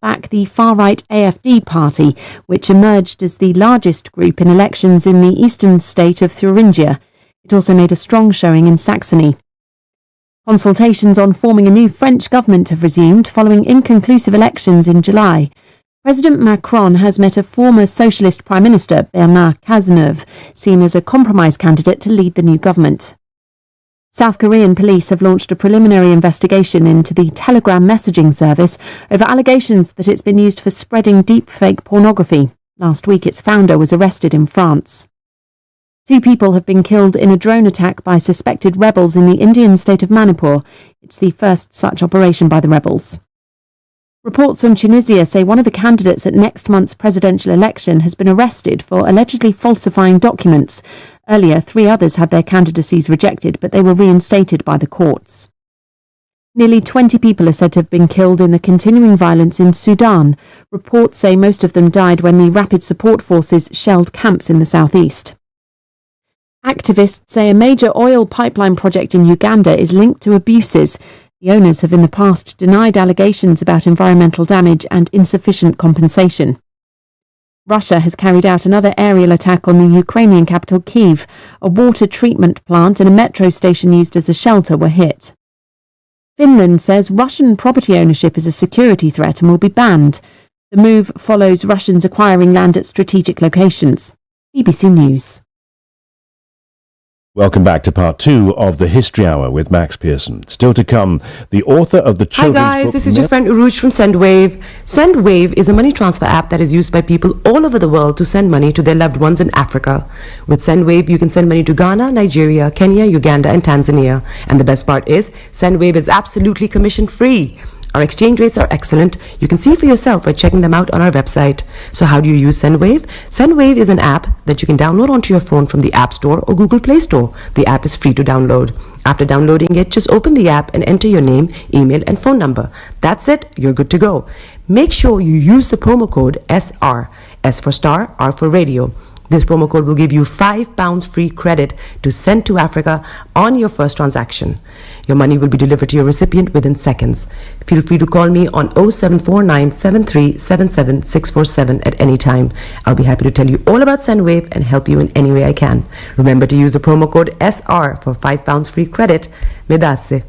back the far-right AFD party, which emerged as the largest group in elections in the eastern state of Thuringia. It also made a strong showing in Saxony. Consultations on forming a new French government have resumed following inconclusive elections in July. President Macron has met a former socialist Prime Minister, Bernard Cazeneuve, seen as a compromise candidate to lead the new government. South Korean police have launched a preliminary investigation into the Telegram messaging service over allegations that it's been used for spreading deepfake pornography. Last week, its founder was arrested in France. 2 people have been killed in a drone attack by suspected rebels in the Indian state of Manipur. It's the first such operation by the rebels. Reports from Tunisia say one of the candidates at next month's presidential election has been arrested for allegedly falsifying documents. Earlier, 3 others had their candidacies rejected, but they were reinstated by the courts. Nearly 20 people are said to have been killed in the continuing violence in Sudan. Reports say most of them died when the Rapid Support Forces shelled camps in the southeast. Activists say a major oil pipeline project in Uganda is linked to abuses. The owners have in the past denied allegations about environmental damage and insufficient compensation. Russia has carried out another aerial attack on the Ukrainian capital Kyiv. A water treatment plant and a metro station used as a shelter were hit. Finland says Russian property ownership is a security threat and will be banned. The move follows Russians acquiring land at strategic locations. BBC News. Welcome back to part 2 of the History Hour with Max Pearson. Still to come, the author of the children's book... Hi guys, this is your friend Uruj from SendWave. SendWave is a money transfer app that is used by people all over the world to send money to their loved ones in Africa. With SendWave, you can send money to Ghana, Nigeria, Kenya, Uganda and Tanzania. And the best part is, SendWave is absolutely commission-free. Our exchange rates are excellent. You can see for yourself by checking them out on our website. So how do you use SendWave? SendWave is an app that you can download onto your phone from the App Store or Google Play Store. The app is free to download. After downloading it, just open the app and enter your name, email and phone number. That's it. You're good to go. Make sure you use the promo code SR. S for Starr, R for Radio. This promo code will give you £5 free credit to send to Africa on your first transaction. Your money will be delivered to your recipient within seconds. Feel free to call me on 0749 7377 647 at any time. I'll be happy to tell you all about SendWave and help you in any way I can. Remember to use the promo code SR for £5 free credit. Medasse.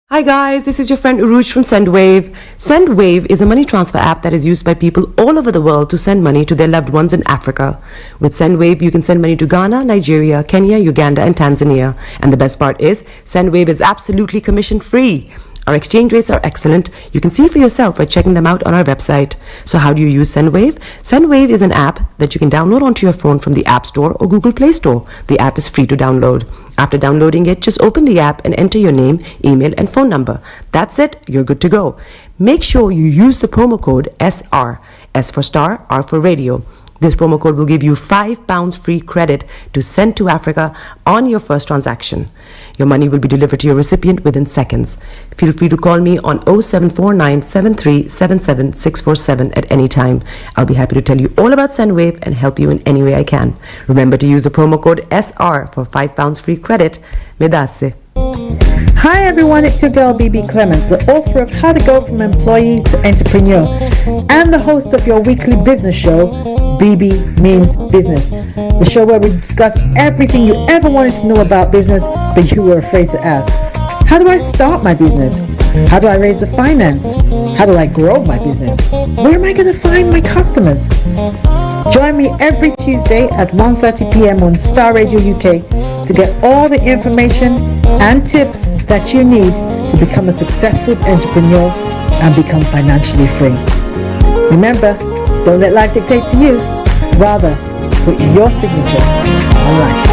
Hi guys, this is your friend Uruj from SendWave. SendWave is a money transfer app that is used by people all over the world to send money to their loved ones in Africa. With SendWave, you can send money to Ghana, Nigeria, Kenya, Uganda and Tanzania. And the best part is, SendWave is absolutely commission-free. Our exchange rates are excellent. You can see for yourself by checking them out on our website. So how do you use SendWave? SendWave is an app that you can download onto your phone from the App Store or Google Play Store. The app is free to download. After downloading it, just open the app and enter your name, email and phone number. That's it. You're good to go. Make sure you use the promo code SR. S for Starr, R for Radio. This promo code will give you £5 free credit to send to Africa on your first transaction. Your money will be delivered to your recipient within seconds. Feel free to call me on 0749 7377 647 at any time. I'll be happy to tell you all about SendWave and help you in any way I can. Remember to use the promo code SR for £5 free credit. Medasse. Hi everyone, it's your girl BB Clement, the author of How to Go From Employee to Entrepreneur and the host of your weekly business show, BB Means Business, the show where we discuss everything you ever wanted to know about business but you were afraid to ask. How do I start my business? How do I raise the finance? How do I grow my business? Where am I going to find my customers? Join me every Tuesday at 1:30 p.m. on Starr Radio UK to get all the information and tips that you need to become a successful entrepreneur and become financially free. Remember, don't let life dictate to you. Rather, put your signature on life.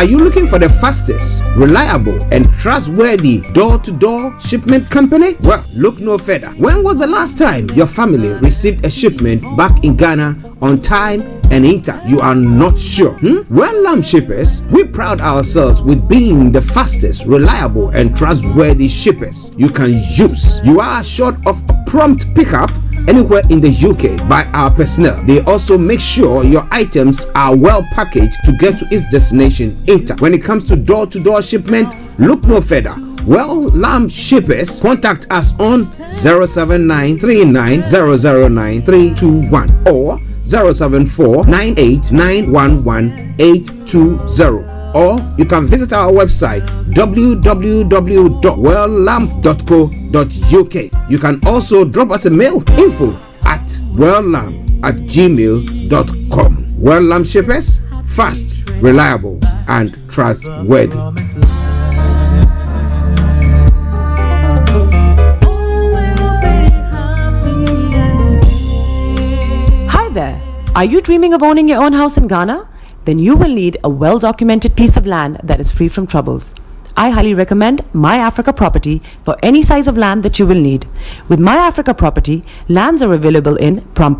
Are you looking for the fastest, reliable, and trustworthy door-to-door shipment company? Well, look no further. When was the last time your family received a shipment back in Ghana on time and in time? You are not sure? Well, Lamb Shippers, we pride ourselves with being the fastest, reliable, and trustworthy shippers you can use. You are assured of a prompt pickup anywhere in the UK by our personnel. They also make sure your items are well packaged to get to its destination intact. When it comes to door-to-door shipment, look no further. Well, Lamb Shippers, contact us on 07939009321 or 07498911820, or you can visit our website www.welllamp.co.uk. You can also drop us a mail, info@welllamp@gmail.com. Well Lamb Shippers, fast, reliable and trustworthy. There. Are you dreaming of owning your own house in Ghana? Then you will need a well-documented piece of land that is free from troubles. I highly recommend My Africa Property for any size of land that you will need. With My Africa Property, lands are available in Pram,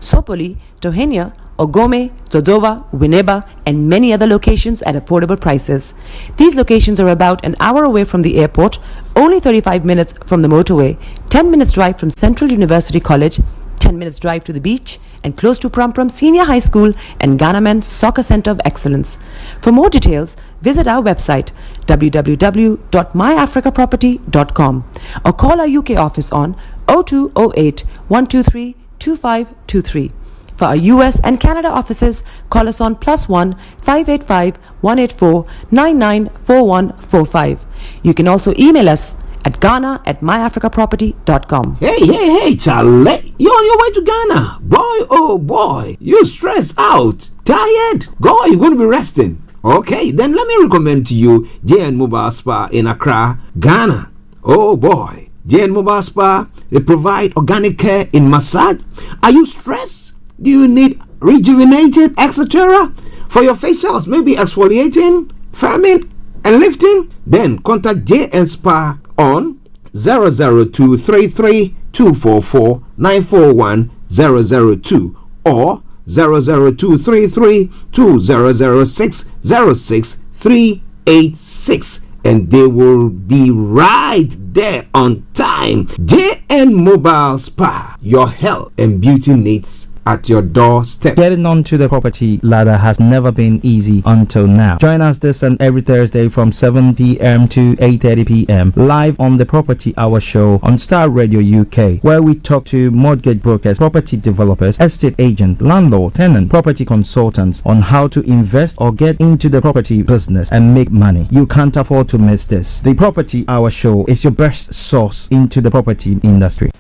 Sopoli, Tohenia, Ogome, Dodova, Winneba, and many other locations at affordable prices. These locations are about an hour away from the airport, only 35 minutes from the motorway, 10 minutes drive from Central University College, 10 minutes drive to the beach, and close to Pram Senior High School and Ghana Men's Soccer Center of Excellence. For more details, visit our website www.myafricaproperty.com or call our UK office on 0208 123 2523. For our US and Canada offices, call us on +1 585 184 994145. You can also email us at ghana@myafricaproperty.com. Hey, Charlie, you're on your way to Ghana. Boy, oh boy, you stressed out, tired. God, you're going to be resting. Okay, then let me recommend to you JN Mobile Spa in Accra, Ghana. Oh boy, JN Mobile Spa, they provide organic care in massage. Are you stressed? Do you need rejuvenated, etc.? For your facials, maybe exfoliating, firming, and lifting? Then contact JN Spa on 00233244941 002 or 00233200606 and they will be right there on time. JN Mobile Spa, your health and beauty needs at your doorstep. Getting onto the property ladder has never been easy until now. Join us this and every Thursday from 7 p.m. to 8:30 p.m. live on the Property Hour Show on Starr Radio UK, where we talk to mortgage brokers, property developers, estate agents, landlord, tenant, property consultants on how to invest or get into the property business and make money. You can't afford to miss this. The Property Hour Show is your best source into the property industry.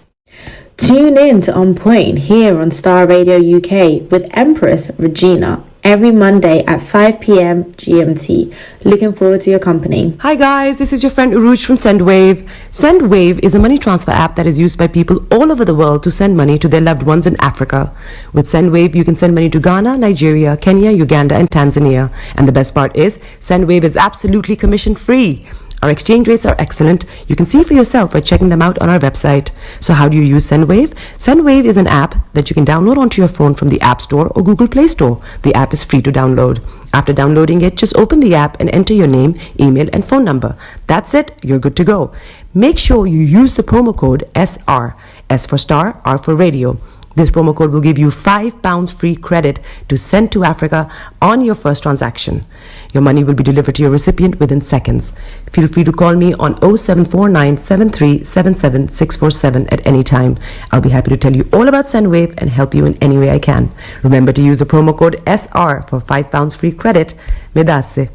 Tune in to On Point here on Starr Radio UK with Empress Regina every Monday at 5 p.m. GMT. Looking forward to your company. Hi guys, this is your friend Uruj from SendWave. SendWave is a money transfer app that is used by people all over the world to send money to their loved ones in Africa. With SendWave, you can send money to Ghana, Nigeria, Kenya, Uganda, and Tanzania. And the best part is, SendWave is absolutely commission free. Our exchange rates are excellent. You can see for yourself by checking them out on our website. So how do you use SendWave? SendWave is an app that you can download onto your phone from the App Store or Google Play Store. The app is free to download. After downloading it, just open the app and enter your name, email, and phone number. That's it. You're good to go. Make sure you use the promo code SR. S for Star, R for Radio. This promo code will give you £5 free credit to send to Africa on your first transaction. Your money will be delivered to your recipient within seconds. Feel free to call me on 0749 7377 647 at any time. I'll be happy to tell you all about SendWave and help you in any way I can. Remember to use the promo code SR for £5 free credit. Medasse.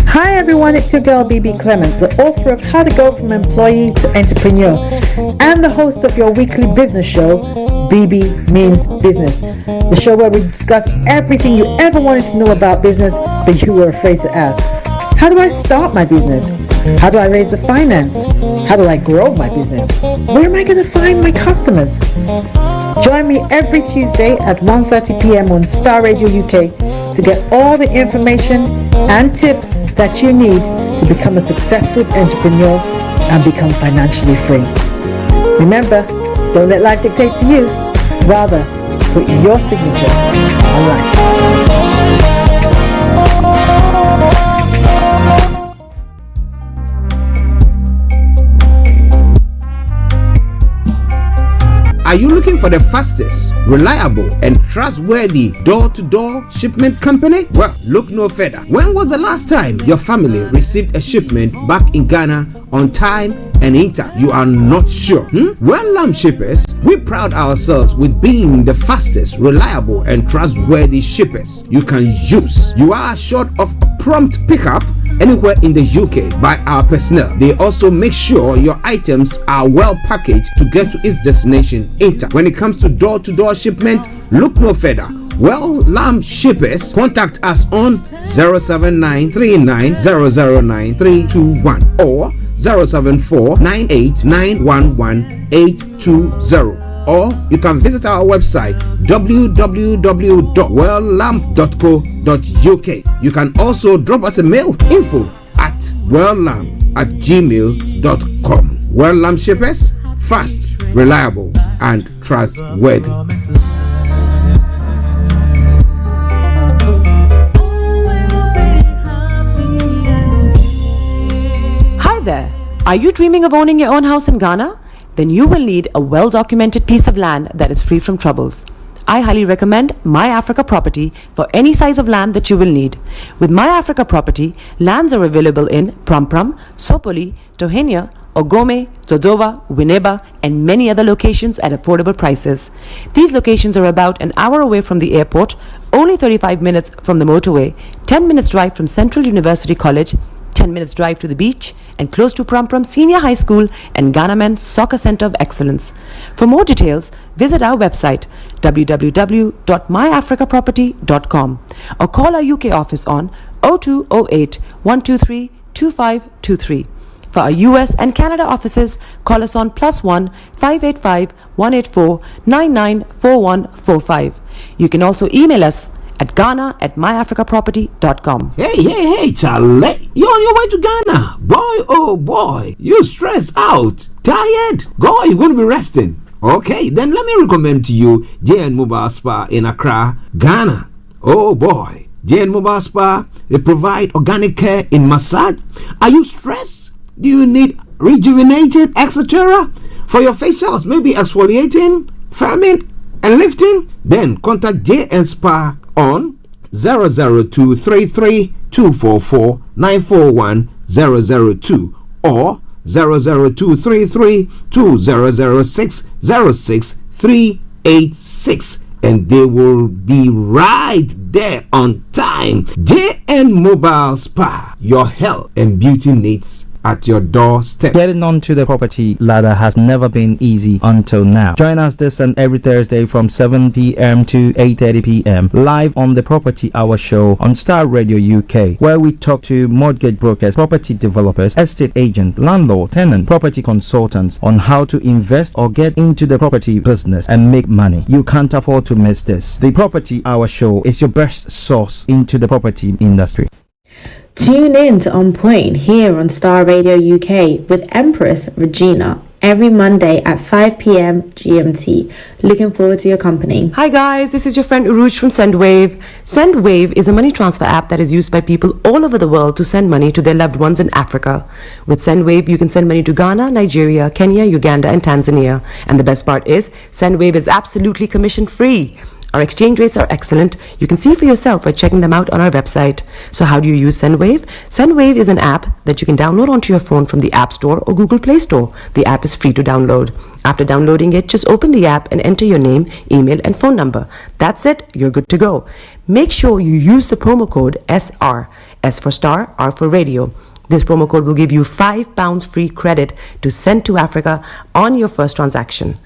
Hi everyone, it's your girl BB Clement, the author of How to Go From Employee to Entrepreneur and the host of your weekly business show, BB Means Business, the show where we discuss everything you ever wanted to know about business but you were afraid to ask. How do I start my business? How do I raise the finance? How do I grow my business? Where am I going to find my customers? Join me every Tuesday at 1:30 p.m. on Starr Radio UK to get all the information and tips that you need to become a successful entrepreneur and become financially free. Remember, don't let life dictate to you. Rather, put your signature on life. Are you looking for the fastest, reliable, and trustworthy door-to-door shipment company? Well, look no further. When was the last time your family received a shipment back in Ghana on time and in time? You are not sure? Well, Lamb Shippers, we pride ourselves with being the fastest, reliable, and trustworthy shippers you can use. You are assured of a prompt pickup anywhere in the UK by our personnel. They also make sure your items are well packaged to get to its destination in time. When it comes to door-to-door shipment, look no further. Well, Lamb Shippers, contact us on 07939009321 or 07498911820. Or you can visit our website www.welllamb.co.uk. You can also drop us a mail, info@welllamb@gmail.com. Well Lamb Shippers, fast, reliable, and trustworthy. Hi there. Are you dreaming of owning your own house in Ghana? Then you will need a well-documented piece of land that is free from troubles. I highly recommend My Africa Property for any size of land that you will need. With My Africa Property, lands are available in Pram, Sopoli, Tohenia, Ogome, Dodova, Winneba, and many other locations at affordable prices. These locations are about an hour away from the airport, only 35 minutes from the motorway, 10 minutes drive from Central University College, 10 minutes drive to the beach, and close to Pram Senior High School and Ghana Men's Soccer Center of Excellence. For more details, visit our website www.myafricaproperty.com or call our UK office on 0208 123 2523. For our US and Canada offices, call us on +1 585 184 994145. You can also email us at ghana@myafricaproperty.com. Hey, Charlie. You're on your way to Ghana. Boy, oh boy. You stressed out. Tired? Go, you're going to be resting. Okay, then let me recommend to you JN Mobile Spa in Accra, Ghana. Oh boy. JN Mobile Spa, they provide organic care in massage. Are you stressed? Do you need rejuvenated, etc.? For your facials, maybe exfoliating, firming, and lifting? Then contact JN Spa on 00233 244 941 002 or 00233 2006 06386, and they will be right there on time. JN Mobile Spa, your health and beauty needs at your doorstep. Getting onto the property ladder has never been easy until now. Join us this and every Thursday from 7 p.m. to 8:30 p.m. live on the Property Hour show on Starr Radio UK, where we talk to mortgage brokers, property developers, estate agents, landlord, tenant, property consultants on how to invest or get into the property business and make money. You can't afford to miss this. The Property Hour show is your best source into the property industry. Tune in to On Point here on Starr Radio UK with Empress Regina every Monday at 5 p.m. GMT. Looking forward to your company. Hi guys, this is your friend Uruj from SendWave. SendWave is a money transfer app that is used by people all over the world to send money to their loved ones in Africa. With SendWave, you can send money to Ghana, Nigeria, Kenya, Uganda, and Tanzania. And the best part is, SendWave is absolutely commission free. Our exchange rates are excellent. You can see for yourself by checking them out on our website. So how do you use SendWave? SendWave is an app that you can download onto your phone from the App Store or Google Play Store. The app is free to download. After downloading it, just open the app and enter your name, email, and phone number. That's it. You're good to go. Make sure you use the promo code SR. S for Star, R for Radio. This promo code will give you £5 free credit to send to Africa on your first transaction.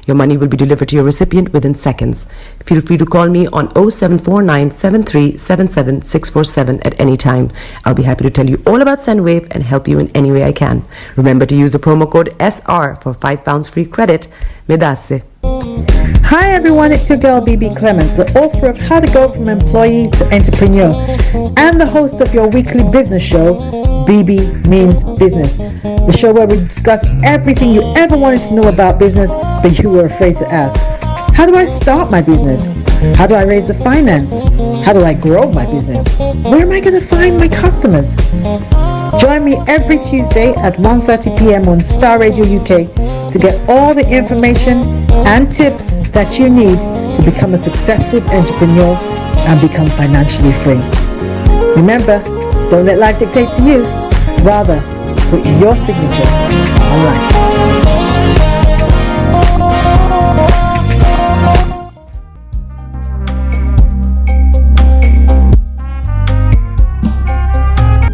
Your money will be delivered to your recipient within seconds. Feel free to call me on 0749 7377 647 at any time. I'll be happy to tell you all about SendWave and help you in any way I can. Remember to use the promo code SR for £5 free credit. Medasse. Hi everyone, it's your girl BB Clement, the author of How to Go From Employee to Entrepreneur and the host of your weekly business show, BB Means Business, the show where we discuss everything you ever wanted to know about business but you were afraid to ask. How do I start my business? How do I raise the finance? How do I grow my business? Where am I going to find my customers? Join me every Tuesday at 1:30 p.m. on Star Radio UK to get all the information and tips that you need to become a successful entrepreneur and become financially free. Remember, don't let life dictate to you. Rather, put your signature on life.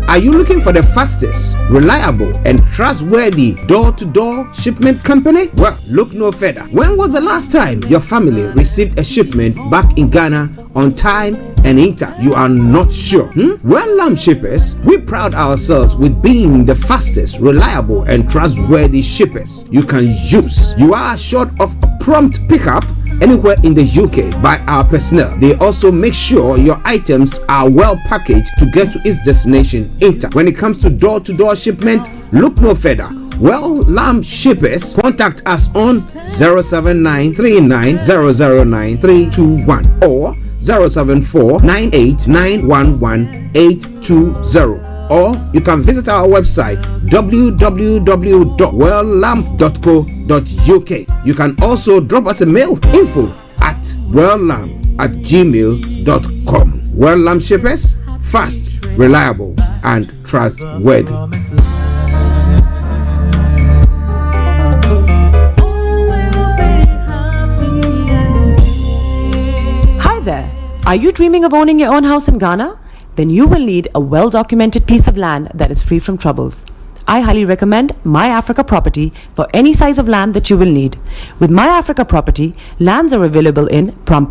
Are you looking for the fastest, reliable, and trustworthy door-to-door shipment company? Well, look no further. When was the last time your family received a shipment back in Ghana on time and intact? You are not sure? Well, Lamb Shippers, we pride ourselves with being the fastest, reliable, and trustworthy shippers you can use. You are assured of prompt pickup anywhere in the UK by our personnel. They also make sure your items are well packaged to get to its destination intact. When it comes to door-to-door shipment, look no further. Well, Lamb Shippers, contact us on 07939009321 or 07498911820. Or you can visit our website www.welllamp.co.uk. You can also drop us a mail, info@welllamp@gmail.com. Well Lamp Shippers, fast, reliable, and trustworthy. Hi there. Are you dreaming of owning your own house in Ghana? Then you will need a well-documented piece of land that is free from troubles. I highly recommend My Africa Property for any size of land that you will need. With My Africa Property, lands are available in Pram,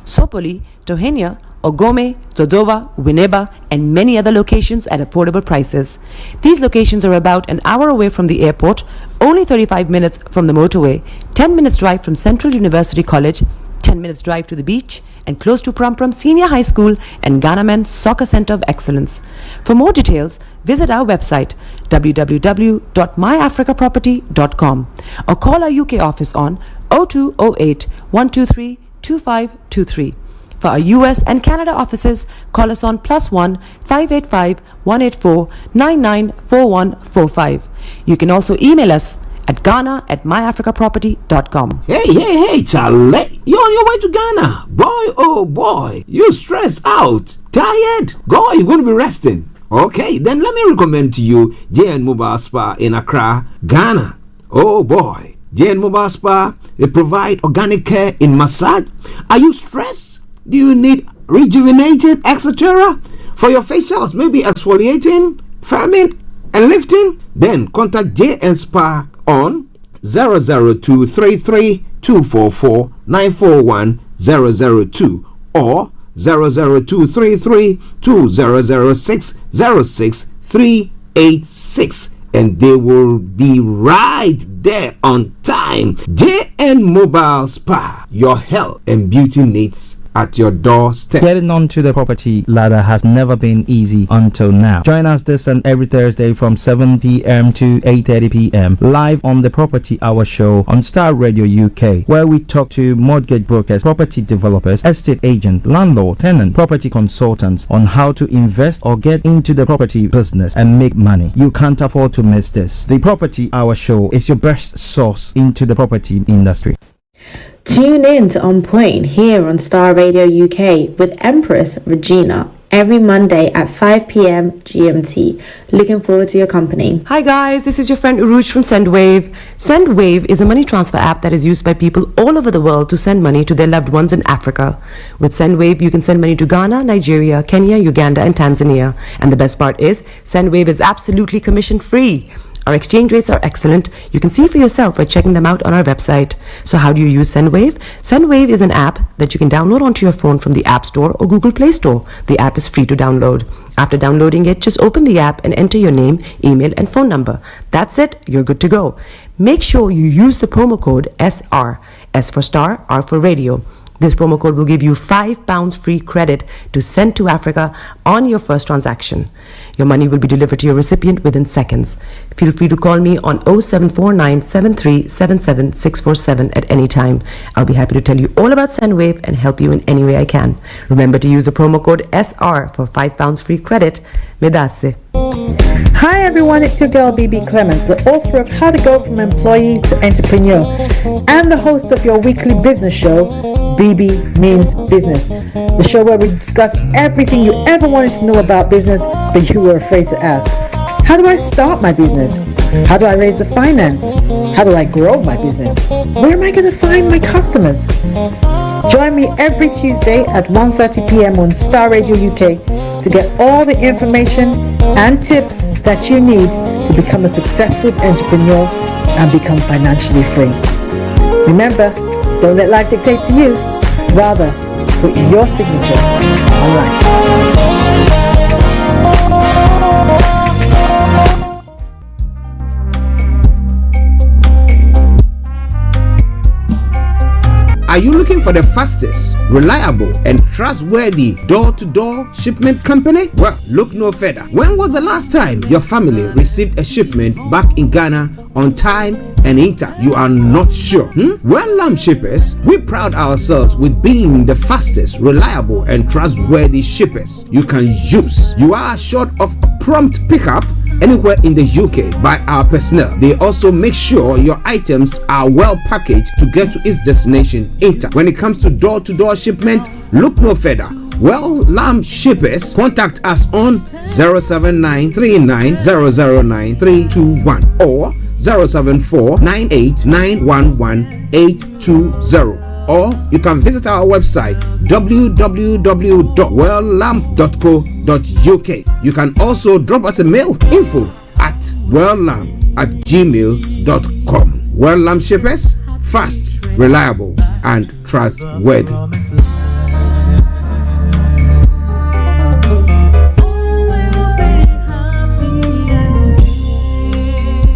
Sopoli, Tohenia, Ogome, Dodova, Winneba, and many other locations at affordable prices. These locations are about an hour away from the airport, only 35 minutes from the motorway, 10 minutes drive from Central University College, 10 minutes drive to the beach, and close to Pram Senior High School and Ghana Men's Soccer Center of Excellence. For more details, visit our website www.myafricaproperty.com or call our UK office on 0208 123 2523. For our US and Canada offices, call us on +1 585 184 994145. You can also email us at ghana@myafricaproperty.com. Hey, Charlie, you're on your way to Ghana. Boy, oh boy, you stressed out, tired. Go, you're going to be resting. Okay, then let me recommend to you JN Mobile Spa in Accra, Ghana. Oh boy, JN Mobile Spa, they provide organic care in massage. Are you stressed? Do you need rejuvenated, etc.? For your facials, maybe exfoliating, firming, and lifting? Then contact JN Spa on 00233244941 002 or 00233200606 and they will be right there on time. JN Mobile Spa, your health and beauty needs at your doorstep. Getting onto the property ladder has never been easy until now. Join us this and every Thursday from 7 p.m. to 8:30 p.m. live on the Property Hour show on Star Radio UK, where we talk to mortgage brokers, property developers, estate agents, landlord, tenant, property consultants on how to invest or get into the property business and make money. You can't afford to miss this. The Property Hour show is your best source into the property industry. Tune in to On Point here on Star Radio UK with Empress Regina every Monday at 5 p.m. GMT. Looking forward to your company. Hi guys, this is your friend Uruj from SendWave. SendWave is a money transfer app that is used by people all over the world to send money to their loved ones in Africa. With SendWave, you can send money to Ghana, Nigeria, Kenya, Uganda, and Tanzania. And the best part is, SendWave is absolutely commission free. Our exchange rates are excellent. You can see for yourself by checking them out on our website. So how do you use SendWave? SendWave is an app that you can download onto your phone from the App Store or Google Play Store. The app is free to download. After downloading it, just open the app and enter your name, email, and phone number. That's it. You're good to go. Make sure you use the promo code SR. S for Star, R for Radio. This promo code will give you £5 free credit to send to Africa on your first transaction. Your money will be delivered to your recipient within seconds. Feel free to call me on 0749 7377 647 at any time. I'll be happy to tell you all about SendWave and help you in any way I can. Remember to use the promo code SR for £5 free credit. Medasse. Hi everyone, it's your girl BB Clement, the author of How to Go from Employee to Entrepreneur and the host of your weekly business show, BB Means Business, the show where we discuss everything you ever wanted to know about business but you were afraid to ask. How do I start my business? How do I raise the finance? How do I grow my business? Where am I going to find my customers? Join me every Tuesday at 1:30 p.m. on Starr Radio UK to get all the information and tips that you need to become a successful entrepreneur and become financially free. Remember, don't let life dictate to you. Rather, put your signature on life. Are you looking for the fastest, reliable, and trustworthy door-to-door shipment company? Well, look no further. When was the last time your family received a shipment back in Ghana on time and in time? You are not sure? Well, Lamb Shippers, we pride ourselves with being the fastest, reliable, and trustworthy shippers you can use. You are assured of prompt pickup anywhere in the UK by our personnel. They also make sure your items are well packaged to get to its destination in time. When it comes to door-to-door shipment, look no further. Well, Lamb Shippers, contact us on 07939009321 or 07498911820. Or you can visit our website www.welllamp.co.uk. You can also drop us a mail, info@welllamp@gmail.com. Well Lamp Shippers, fast, reliable, and trustworthy.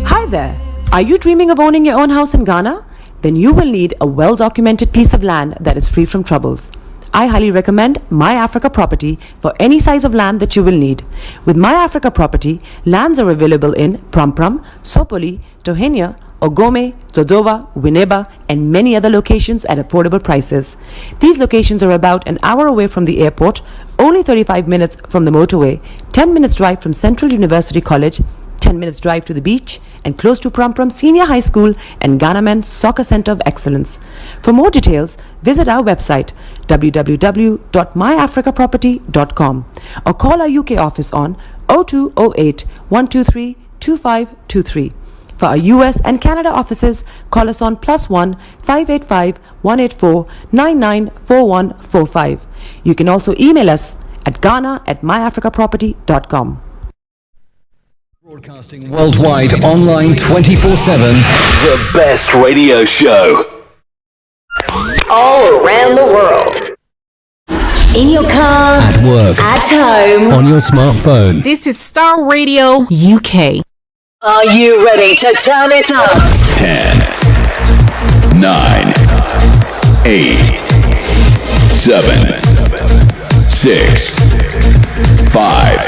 Hi there. Are you dreaming of owning your own house in Ghana? Then you will need a well-documented piece of land that is free from troubles. I highly recommend My Africa Property for any size of land that you will need. With My Africa Property, lands are available in Pram, Sopoli, Tohenia, Ogome, Dodova, Winneba, and many other locations at affordable prices. These locations are about an hour away from the airport, only 35 minutes from the motorway, 10 minutes drive from Central University College, 10 minutes drive to the beach, and close to Pram Senior High School and Ghana Men's Soccer Center of Excellence. For more details, visit our website www.myafricaproperty.com or call our UK office on 0208 123 2523. For our US and Canada offices, call us on +1 585 184 994145. You can also email us at ghana@myafricaproperty.com. Broadcasting worldwide, online 24/7. The best radio show. All around the world. In your car. At work. At home. On your smartphone. This is Starr Radio UK. Are you ready to turn it up? 10, 9, 8, 7, 6, 5,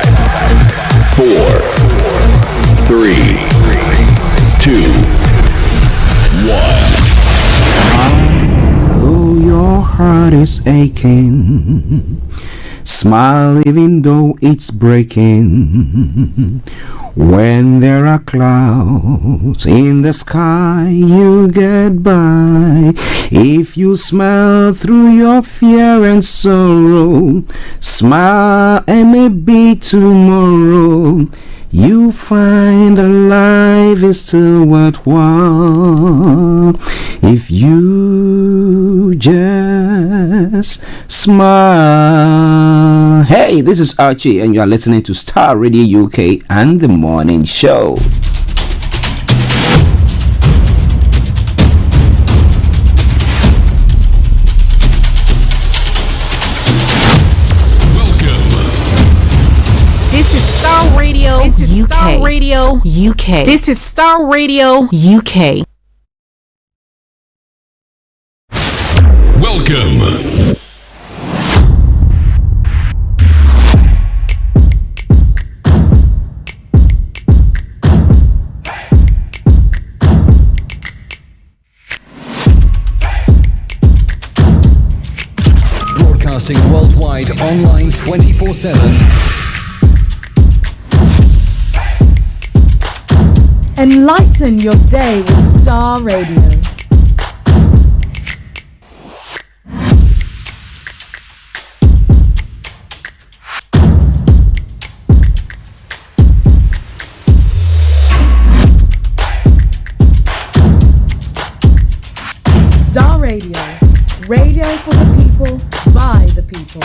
4, 3, 2, 1. Though your heart is aching, smile even though it's breaking. When there are clouds in the sky, you get by. If you smile through your fear and sorrow, smile and maybe tomorrow you find that life is still worthwhile if you just smile. Hey, this is Archie and you are listening to Starr Radio UK and the Morning Show. This is Starr Radio. This is UK. Starr Radio UK. This is Starr Radio UK. Welcome. Broadcasting worldwide, online 24/7. Enlighten your day with Star Radio. Star Radio. Radio for the people, by the people.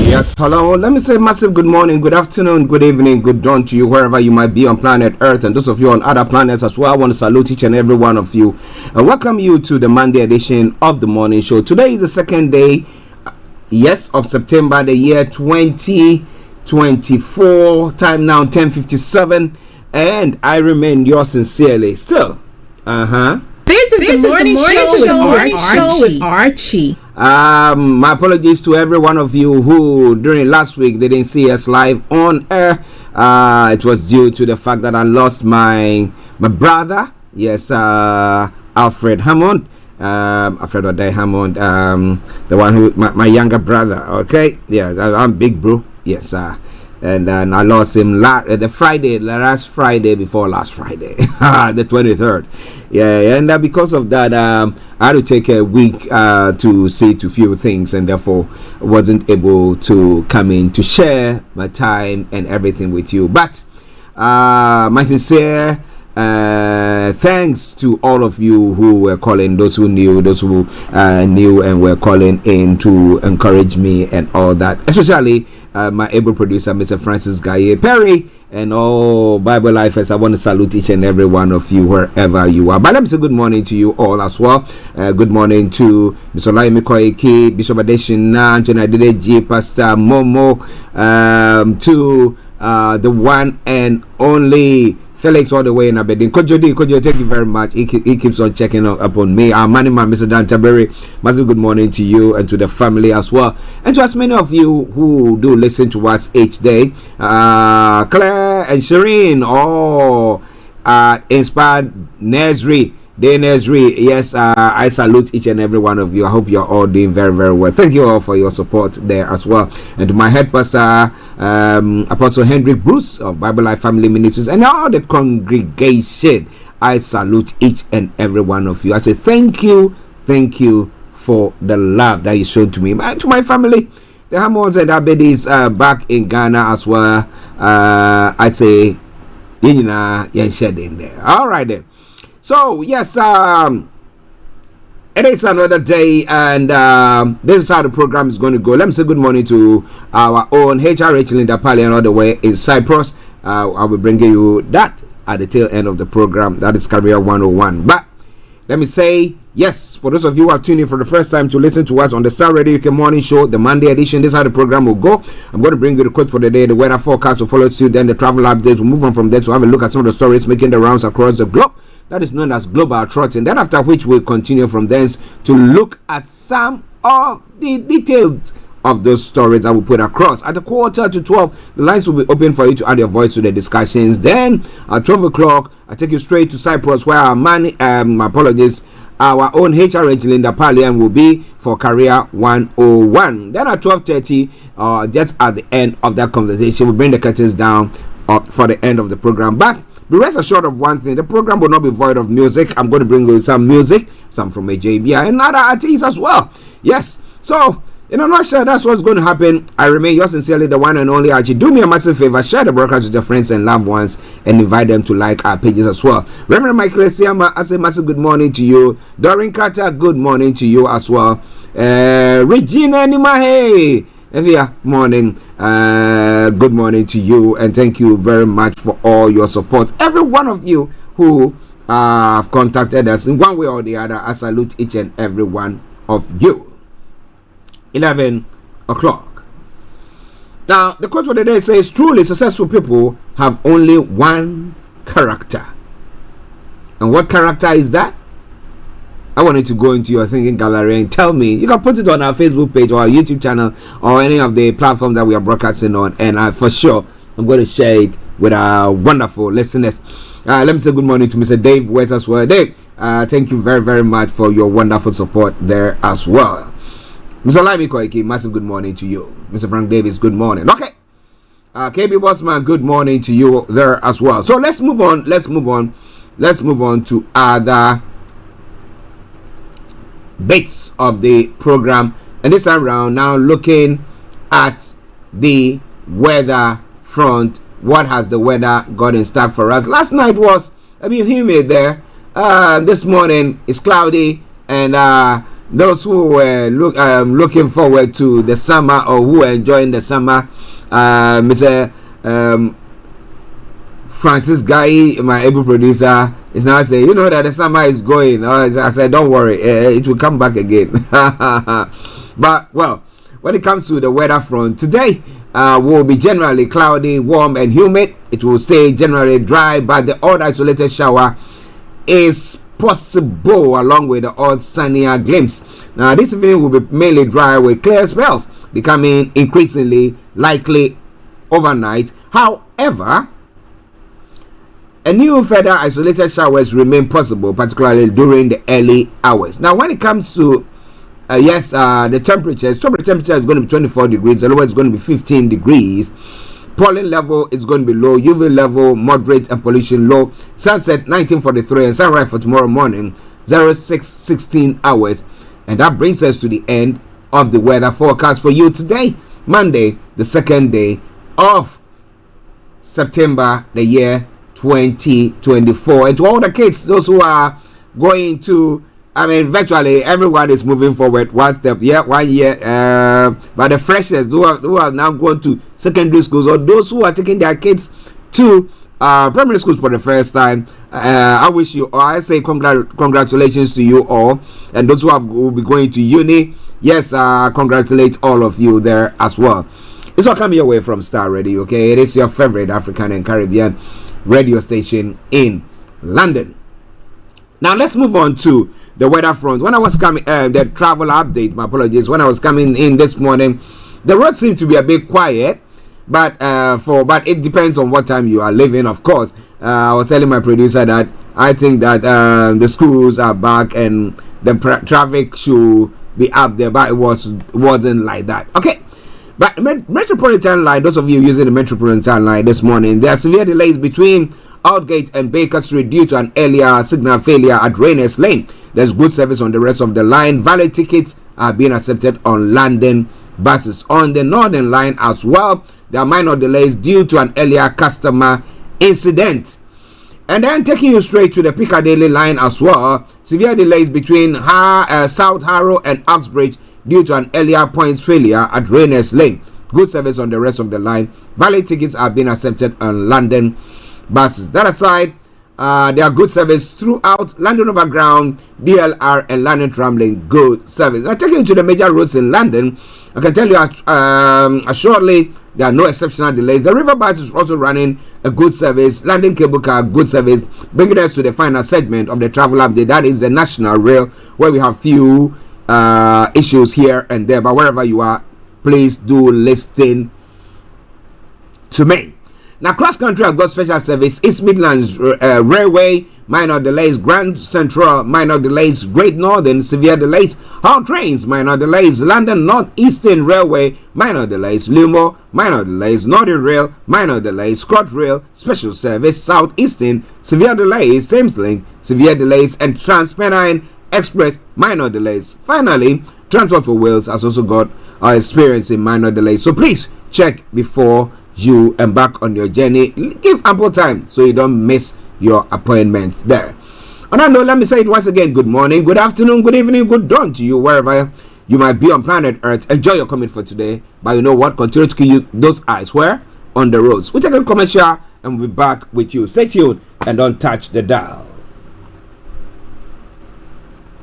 Yes, hello. Let me say massive good morning, good afternoon, good evening, good dawn to you wherever you might be on planet Earth, and those of you on other planets as well. I want to salute each and every one of you and welcome you to the Monday edition of the morning show. Today is the second day, yes, of September, the year 2024. Time now 10:57, and I remain yours sincerely. Still, This is the morning show with Archie. My apologies to every one of you who during last week they didn't see us live on air. It was due to the fact that I lost my brother. Yes, Alfred Hammond. Alfred O'Day Hammond. The one who my younger brother. Okay, yeah, I'm big bro. Yes, and then I lost him last Friday before last Friday, the 23rd. Yeah, and because of that, I had to take a week to see to few things, and therefore wasn't able to come in to share my time and everything with you. But my sincere thanks to all of you who were calling, those who knew, those who knew and were calling in to encourage me and all that, especially my able producer, Mr. Francis Gaye Perry, and all Bible lifers. I want to salute each and every one of you wherever you are. But let me say good morning to you all as well. Good morning to Mr. Laimi Koiki, Bishop Adeshina, Anthony Adedeji, Pastor Momo, to the one and only Felix all the way in Aberdeen. Kojo, thank you very much. He keeps on checking up on me. Our money man, Mr. Dan Taberi, massive good morning to you and to the family as well. And to as many of you who do listen to us each day. Claire and Shireen, Inspired Nesri. Yes, I salute each and every one of you. I hope you're all doing very, very well. Thank you all for your support there as well. And to my head pastor, Apostle Hendrik Bruce of Bible Life Family Ministries, and all the congregation, I salute each and every one of you. I say thank you for the love that you showed to me. And to my family, the Hammonds and Abedis back in Ghana as well. I say, you shed in there. All right then. So yes, it is another day, and this is how the program is going to go. Let me say good morning to our own HRH Linda Palian all the way in Cyprus. I will bring you that at the tail end of the program. That is Career 101. But let me say yes, for those of you who are tuning in for the first time to listen to us on the Star Radio UK Morning Show, the Monday edition. This is how the program will go. I'm going to bring you the quote for the day, the weather forecast will follow suit, then the travel updates. We'll move on from there to have a look at some of the stories making the rounds across the globe. That is known as global trotting. Then after which we'll continue from thence to look at some of the details of those stories that we put across. At 11:45, the lines will be open for you to add your voice to the discussions. Then at 12 o'clock, I take you straight to Cyprus, where our our own HRH Linda Palian will be for Career 101. Then at 12:30, just at the end of that conversation, we'll bring the curtains down for the end of the program. But be rest assured of one thing: the program will not be void of music. I'm going to bring you some music, some from AJBI and other artists as well. Yes, so in a nutshell, that's what's going to happen. I remain yours sincerely, the one and only Archie. Do me a massive favor, share the broadcast with your friends and loved ones, and invite them to like our pages as well. Reverend Michael Siama, I say massive good morning to you. Doreen Carter, good morning to you as well. Regina Nimahe, Evia, morning. Good morning to you, and thank you very much for all your support. Every one of you who have contacted us in one way or the other, I salute each and every one of you. 11 o'clock. Now, the quote for the day says, truly successful people have only one character. And what character is that? I wanted to go into your thinking gallery and tell me. You can put it on our Facebook page or our YouTube channel or any of the platforms that we are broadcasting on, and for sure I'm going to share it with our wonderful listeners. Let me say good morning to Mr. Dave West as well. Dave, Thank you very, very much for your wonderful support there as well. Mr. Laimi Koiki, massive good morning to you. Mr. Frank Davis, good morning. Okay. KB Bossman, good morning to you there as well. So let's move on. Let's move on to other bits of the program. And this time around, now looking at the weather front. What has the weather got in stock for us? Last night was a bit humid there. This morning it's cloudy, and those who were looking forward to the summer, or who are enjoying the summer, Mr. Francis Guy, my able producer, is now saying, you know that the summer is going. I said, don't worry, it will come back again. But well, when it comes to the weather front, today will be generally cloudy, warm and humid. It will stay generally dry, but the odd isolated shower is possible, along with the odd sunnier glimpse. Now this evening will be mainly dry with clear spells, becoming increasingly likely overnight. However, a new further isolated showers remain possible, particularly during the early hours. Now when it comes to the temperature is going to be 24 degrees, the lower is going to be 15 degrees. Pollen level is going to be low, UV level moderate, and pollution low. Sunset 19:43 and sunrise for tomorrow morning 06:16 hours. And that brings us to the end of the weather forecast for you today, Monday, the second day of September, the year 2024. And to all the kids, those who are going to, virtually everyone is moving forward one step, 1 year. But the freshers who are now going to secondary schools, or those who are taking their kids to primary schools for the first time, I wish you, or I say congratulations to you all. And those who will be going to uni, yes, congratulate all of you there as well. It's all coming your way from Starr Radio, okay? It is your favorite African and Caribbean radio station in London. Now let's move on to the weather front. When I was coming, the travel update, my apologies. When I was coming in this morning, the road seemed to be a bit quiet, but it depends on what time you are leaving, of course. I was telling my producer that I think that the schools are back and the traffic should be up there, but it wasn't like that. Okay. But Metropolitan Line, those of you using the Metropolitan Line this morning, there are severe delays between Aldgate and Baker Street due to an earlier signal failure at Rayners Lane. There's good service on the rest of the line. Valid tickets are being accepted on London buses. On the Northern Line as well, there are minor delays due to an earlier customer incident. And then taking you straight to the Piccadilly Line as well, severe delays between South Harrow and Uxbridge due to an earlier points failure at Rayners Lane. Good service on the rest of the line. Valid tickets are being accepted on London buses. That aside, there are good service throughout London Overground, DLR and London Tramlink. Good service. Now taking you to the major roads in London, I can tell you assuredly there are no exceptional delays. The River Bus is also running a good service. London Cable Car, good service. Bringing us to the final segment of the travel update. That is the National Rail, where we have few issues here and there, but wherever you are, please do listen to me. Now, cross country has got special service. East Midlands Railway, minor delays. Grand Central, minor delays. Great Northern, severe delays. Hull Trains, minor delays. London North Eastern Railway, minor delays. Lumo, minor delays. Northern Rail, minor delays. ScotRail, special service. South Eastern, severe delays. Thameslink, severe delays. And TransPennine Express, minor delays. Finally, Transport for Wales has also got experiencing minor delays. So please check before you embark on your journey. Give ample time so you don't miss your appointments there. On that note, let me say it once again. Good morning, good afternoon, good evening, good dawn to you wherever you might be on planet Earth. Enjoy your commute for today. But you know what? Continue to keep those eyes where? On the roads. We'll take a commercial and we'll be back with you. Stay tuned and don't touch the dial.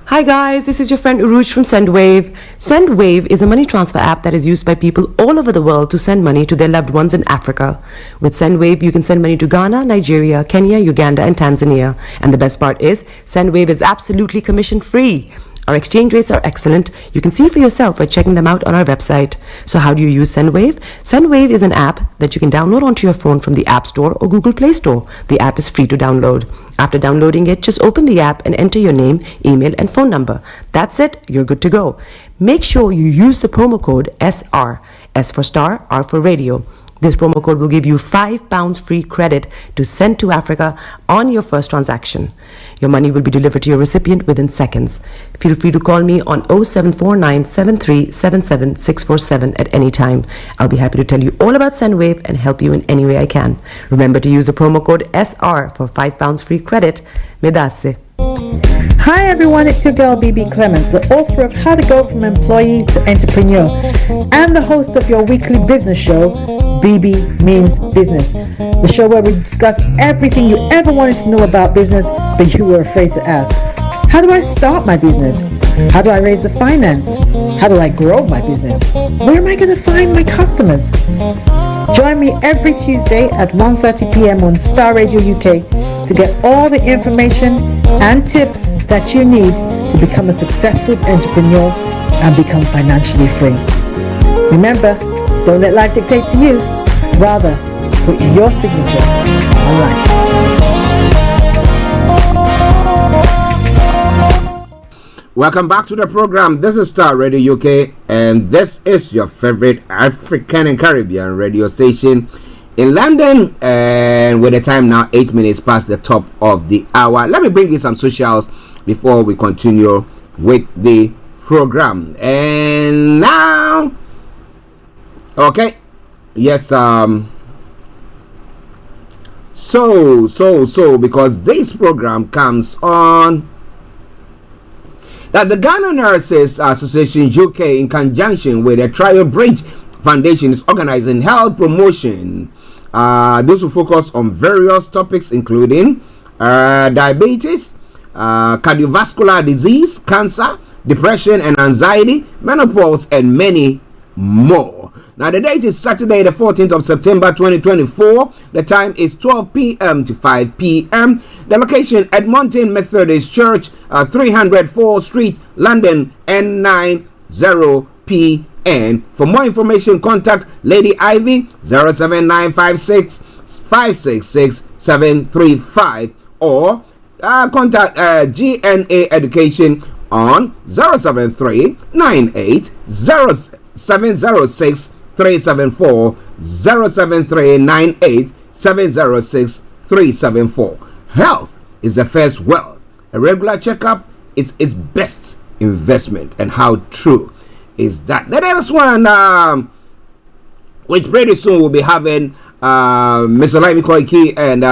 Hi guys, this is your friend Uruj from SendWave. SendWave is a money transfer app that is used by people all over the world to send money to their loved ones in Africa. With SendWave, you can send money to Ghana, Nigeria, Kenya, Uganda, and Tanzania. And the best part is, SendWave is absolutely commission free. Our exchange rates are excellent. You can see for yourself by checking them out on our website. So how do you use SendWave? SendWave is an app that you can download onto your phone from the App Store or Google Play Store. The app is free to download. After downloading it, just open the app and enter your name, email, and phone number. That's it. You're good to go. Make sure you use the promo code SR. S for Star, R for Radio. This promo code will give you £5 free credit to send to Africa on your first transaction. Your money will be delivered to your recipient within seconds. Feel free to call me on 0749 7377 647 at any time. I'll be happy to tell you all about SendWave and help you in any way I can. Remember to use the promo code SR for £5 free credit. Medasse. Hi everyone, it's your girl BB Clement, the author of How to Go From Employee to Entrepreneur and the host of your weekly business show, BB Means Business, the show where we discuss everything you ever wanted to know about business but you were afraid to ask. How do I start my business? How do I raise the finance? How do I grow my business? Where am I going to find my customers? Join me every Tuesday at 1:30 p.m. on Starr Radio UK to get all the information and tips that you need to become a successful entrepreneur and become financially free. Remember, don't let life dictate to you. Rather, put your signature on life. Welcome back to the program. This is Starr Radio UK, and this is your favorite African and Caribbean radio station in London, and with the time now 8 minutes past the top of the hour. Let me bring you some socials before we continue with the program. And now, okay, yes, so because this program comes on that the Ghana Nurses Association UK, in conjunction with the Trial Bridge Foundation, is organizing health promotion. This will focus on various topics including diabetes, cardiovascular disease, cancer, depression and anxiety, menopause, and many more. Now, the date is Saturday, the 14th of September 2024. The time is 12 p.m. to 5 p.m. The location at Mountain Methodist Church, 304 Street, London, N90PN. For more information, contact Lady Ivy 07956 566 735 or contact GNA Education on 073 98 706 374 073 98 706 374. Health is the first wealth. A regular checkup is its best investment. And how true is that? The next one, which pretty soon we'll be having Mr. Laimi Koiki and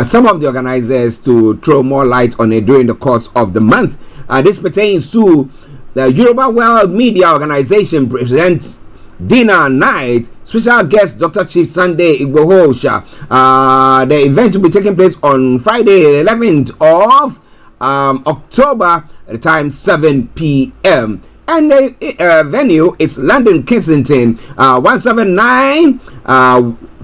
some of the organizers to throw more light on it during the course of the month. This pertains to the Yoruba World Media Organization presents dinner night. Special guest Dr. Chief Sunday Igbohosha. The event will be taking place on Friday, 11th of October, at the time 7 p.m. And the venue is London Kensington, 179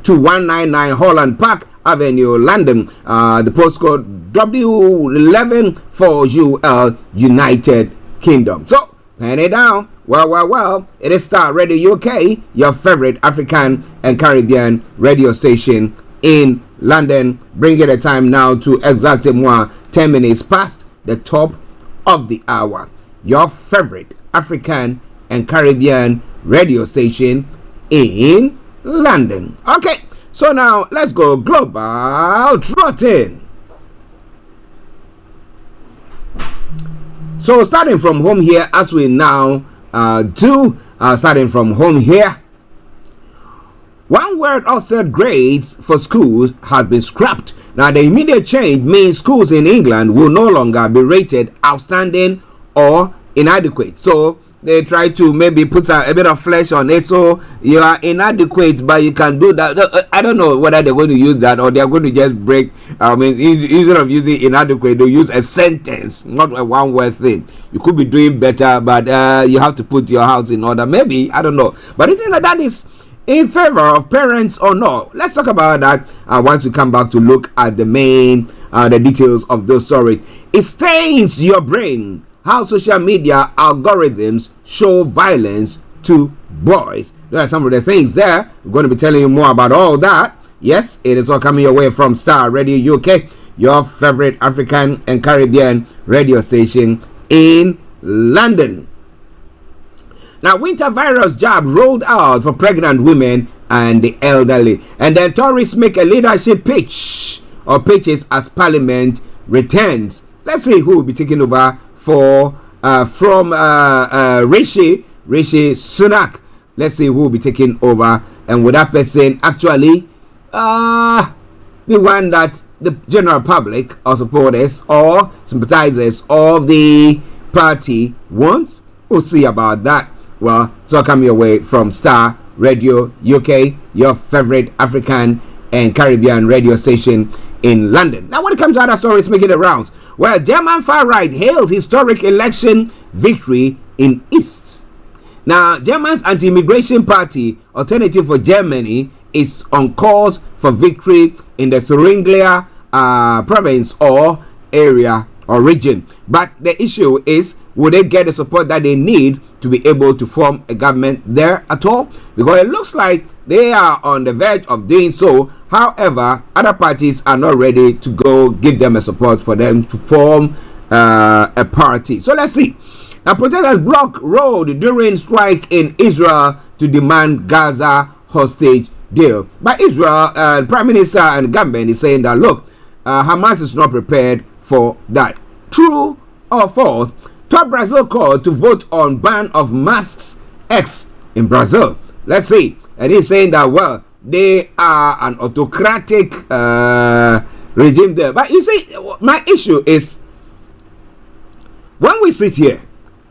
to 199 Holland Park Avenue, London. The postcode W11 for UL, United Kingdom. So, pen it down. Well, it is Starr Radio UK, your favorite African and Caribbean radio station in London. Bringing the time now to exactly 10 minutes past the top of the hour. Your favorite African and Caribbean radio station in London. Okay, so now let's go global trotting. So starting from home here, as we now starting from home here, one word offset grades for schools has been scrapped. Now, the immediate change means schools in England will no longer be rated outstanding or inadequate. So they try to maybe put a bit of flesh on it, so you are inadequate but you can do that. I don't know whether they're going to use that or they're going to just break, instead of using inadequate, they'll use a sentence, not a one word thing. You could be doing better, but you have to put your house in order, maybe, I don't know. But isn't that is in favor of parents or not? Let's talk about that once we come back to look at the main the details of those stories. It stains your brain how social media algorithms show violence to boys. There are some of the things there. We're going to be telling you more about all that. Yes, it is all coming your way from Starr Radio UK, your favorite African and Caribbean radio station in London. Now, winter virus jab rolled out for pregnant women and the elderly. And then Tories make a leadership pitch or pitches as Parliament returns. Let's see who will be taking over from Rishi Sunak. Let's see who will be taking over, and would that person actually be one that the general public or supporters or sympathizers of the party wants? We'll see about that. Well, so come your way from Starr Radio UK, your favorite African and Caribbean radio station in London. Now, when it comes to other stories making the rounds, well, German far right hailed historic election victory in East. Now, Germany's anti-immigration party, Alternative for Germany, is on course for victory in the Thuringia province or area or region. But the issue is, will they get the support that they need to be able to form a government there at all? Because it looks like they are on the verge of doing so. However, other parties are not ready to go give them a support for them to form a party. So let's see. Now, protesters block road during strike in Israel to demand Gaza hostage deal. But Israel, Prime Minister and government is saying that, look, Hamas is not prepared for that. True or false? Top Brazil called to vote on ban of masks X in Brazil. Let's see. And he's saying that, well, they are an autocratic regime there. But you see, my issue is, when we sit here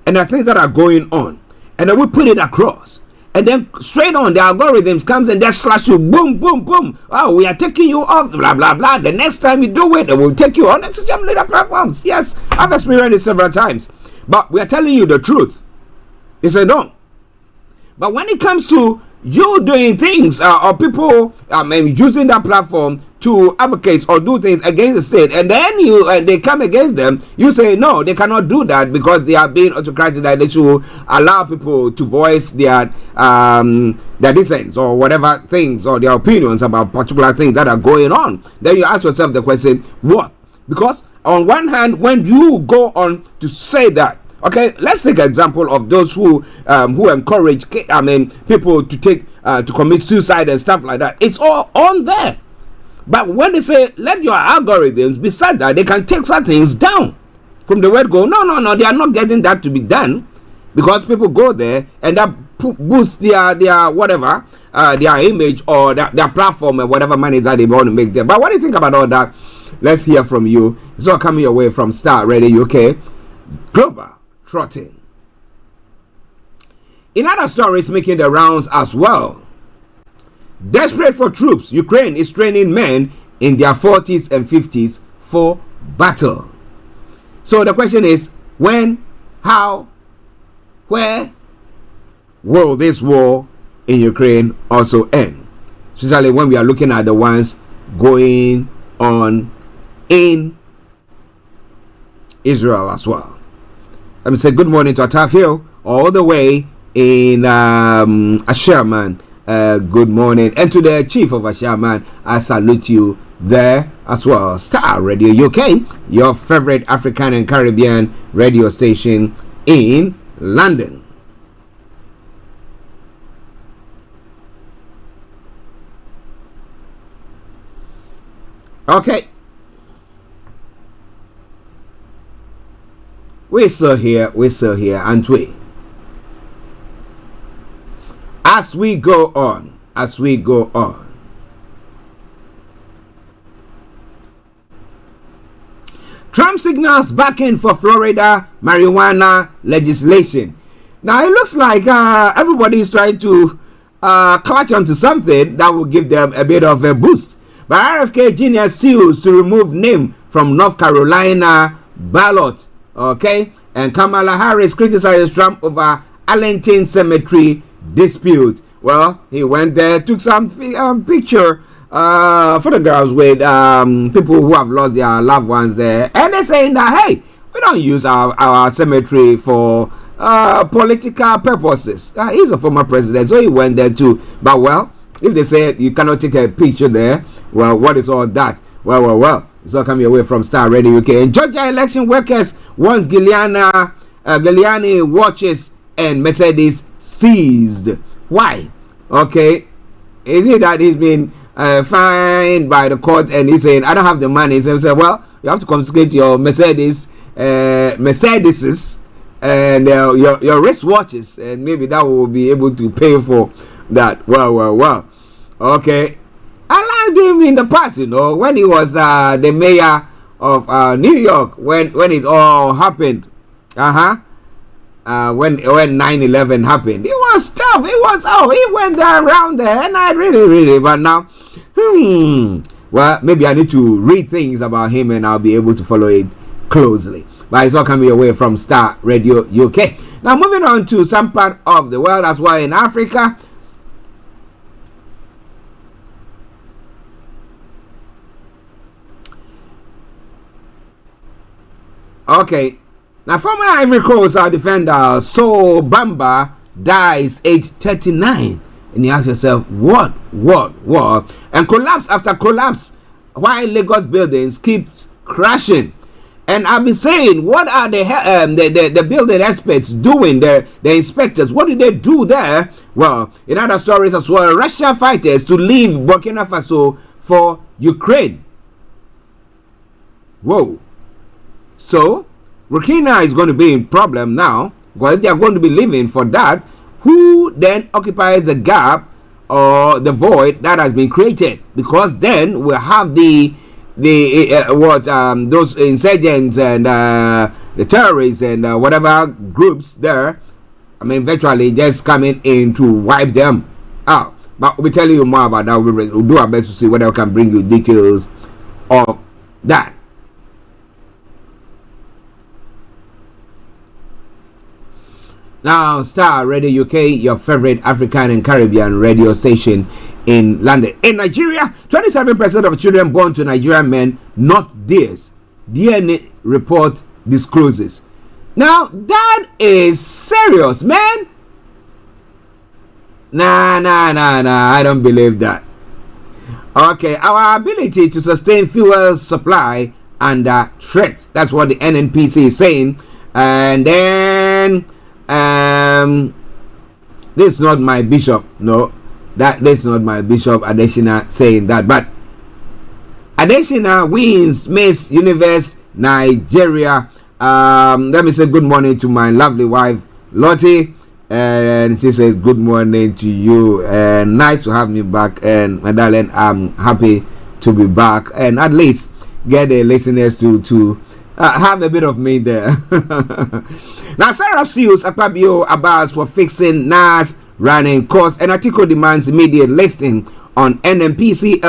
and the things that are going on, and then we put it across, and then straight on the algorithms comes and just slash you, boom, boom, boom. Oh, we are taking you off, blah, blah, blah. The next time you do it, they will take you on the social media platforms. Yes, I've experienced it several times. But we are telling you the truth. It's a no. But when it comes to you doing things or people using that platform to advocate or do things against the state, and then they come against them, you say no, they cannot do that because they are being autocratic, that they should allow people to voice their dissents or whatever things or their opinions about particular things that are going on. Then you ask yourself the question, what? Because on one hand, when you go on to say that, okay, let's take an example of those who encourage people to take to commit suicide and stuff like that. It's all on there. But when they say let your algorithms beside that, they can take some things down from the word go. No, they are not getting that to be done, because people go there and that boosts their whatever their image or their platform and whatever money that they want to make there. But what do you think about all that? Let's hear from you. It's all coming your way from Starr Radio UK. Global trotting. In other stories making the rounds as well, desperate for troops, Ukraine is training men in their 40s and 50s for battle. So the question is, when, how, where will this war in Ukraine also end? Especially when we are looking at the ones going on in Israel as well. Let me say good morning to Ataf Hill, all the way in Asherman. Good morning. And to the chief of Asherman, I salute you there as well. Starr Radio UK, your favorite African and Caribbean radio station in London. Okay. We're still here, aren't we? As we go on. Trump signals backing for Florida marijuana legislation. Now it looks like everybody is trying to clutch onto something that will give them a bit of a boost. But RFK Jr. sues to remove name from North Carolina ballot. Okay, and Kamala Harris criticizes Trump over Arlington Cemetery dispute. Well, he went there, took some photographs with people who have lost their loved ones there, and they're saying that, hey, We don't use our cemetery for political purposes. He's a former president, so he went there too. But well, if they say you cannot take a picture there, well, what is all that? Well. It's all coming away from Star Radio UK. And Georgia election workers want Giuliani watches and Mercedes seized. Why? Okay. Is it that he's been fined by the court and he's saying, I don't have the money? So he said, well, you have to confiscate your Mercedeses and your wristwatches, and maybe that will be able to pay for that. Well. Okay. I liked him in the past, when he was the mayor of New York, when it all happened. When 9/11 happened, it was tough. It was he went there around there, and I really. But now, well, maybe I need to read things about him, and I'll be able to follow it closely. But it's all coming away from Star Radio UK. Now, moving on to some part of the world as well in Africa. Okay. Now, former Ivory Coast defender So Bamba dies age 39. And you ask yourself, what? And collapse after collapse while Lagos buildings keep crashing. And I've been saying, what are the building experts doing? The inspectors, what did they do there? Well, in other stories as well, Russian fighters to leave Burkina Faso for Ukraine. Whoa. So, Burkina is going to be in problem now, because if they are going to be leaving for that, who then occupies the gap or the void that has been created? Because then we'll have those insurgents and the terrorists and whatever groups there, virtually just coming in to wipe them out. But we'll be telling you more about that. We'll do our best to see whether we can bring you details of that. Now, Star Radio UK, your favorite African and Caribbean radio station in London. In Nigeria, 27% of children born to Nigerian men not theirs. DNA report discloses. Now, that is serious, man. Nah, I don't believe that. Okay, our ability to sustain fuel supply under threat. That's what the NNPC is saying. And then this is not my bishop. No, this is not my bishop Adesina saying that. But Adesina wins Miss Universe Nigeria. Let me say good morning to my lovely wife Lottie, and she says good morning to you, and nice to have me back. And my darling, I'm happy to be back, and at least get the listeners to have a bit of me there. Now, Sarah sues Akpabio Abbas for fixing NAS running costs, and article demands immediate listing on NNPC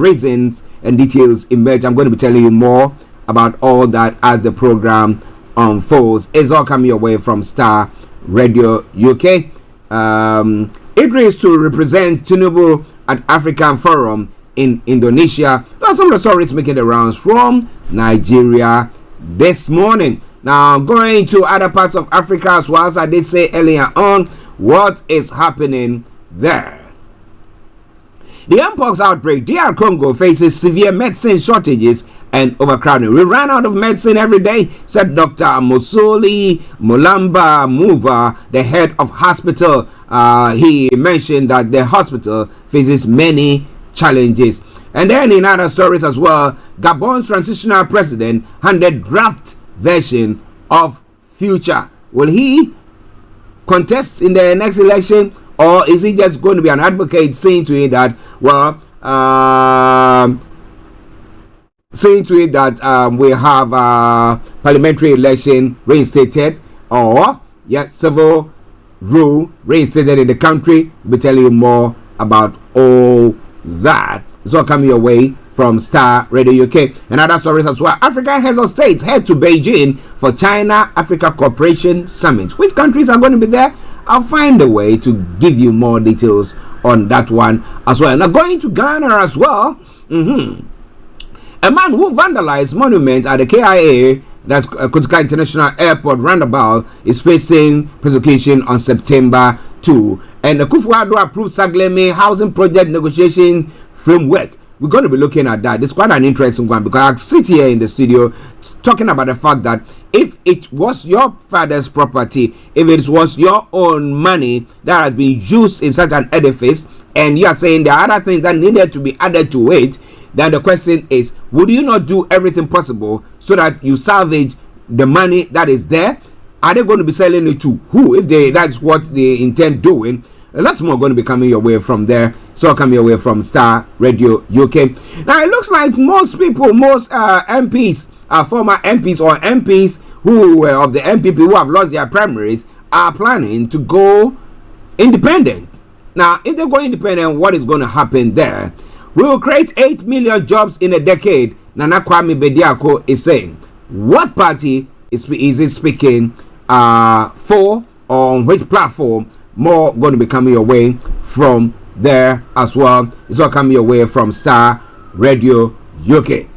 reasons and details emerge. I'm going to be telling you more about all that as the program unfolds. It's all coming your way from Star Radio UK. Idris to represent Tinubu at African Forum in Indonesia. Those are some of the stories making the rounds from Nigeria this morning. Now, going to other parts of Africa as well, as I did say earlier on, what is happening there? The Mpox outbreak, DR Congo faces severe medicine shortages and overcrowding. We ran out of medicine every day, said Dr. Mosoli Mulamba Muva, the head of hospital. He mentioned that the hospital faces many challenges. And then in other stories as well, Gabon's transitional president handed draft version of future. Will he contest in the next election, or is he just going to be an advocate, saying to it that, well, we have parliamentary election reinstated, or civil rule reinstated in the country? We'll tell you more about all that. It's all coming your way from Star Radio UK. And other stories as well. African heads of states head to Beijing for China-Africa Cooperation Summit. Which countries are going to be there? I'll find a way to give you more details on that one as well. Now, going to Ghana as well. A man who vandalized monuments at the KIA that's Kotoka International Airport roundabout, is facing prosecution on September 2. And the Kufuor approved Sagleme housing project negotiation framework. We're going to be looking at that. It's quite an interesting one because I sit here in the studio talking about the fact that if it was your father's property, if it was your own money that has been used in such an edifice, and you are saying there are other things that needed to be added to it, then the question is, would you not do everything possible so that you salvage the money that is there? Are they going to be selling it to who? If that's what they intend doing, lots more going to be coming your way from there. So coming your way from Starr Radio UK. Now it looks like most people, most MPs, former MPs or MPs who were of the MPP who have lost their primaries are planning to go independent. Now, if they go independent, what is going to happen there? We will create 8 million jobs in a decade. Nana Kwame Bediako is saying. What party is it speaking for, or on which platform? More going to be coming your way from there as well. It's all coming your way from Starr Radio UK.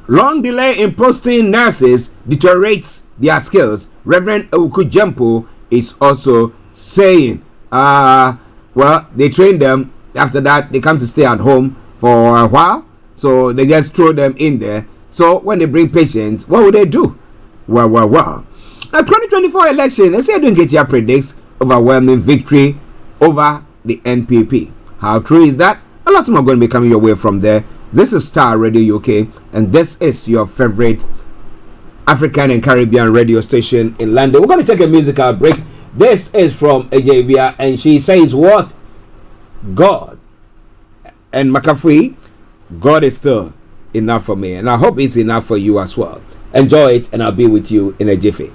Long delay in posting nurses deteriorates their skills. Reverend Ukujempo is also saying, well, they train them. After that, they come to stay at home for a while. So they just throw them in there. So when they bring patients, what will they do? Well. Now, 2024 election, let's say I don't get your predicts overwhelming victory over the NPP. How true is that? A lot more going to be coming your way from there. This is Starr Radio UK, and this is your favorite African and Caribbean radio station in London. We're going to take a musical break. This is from Ejevia, and she says what? God and McAfee, God is still enough for me, and I hope it's enough for you as well. Enjoy it, and I'll be with you in a jiffy.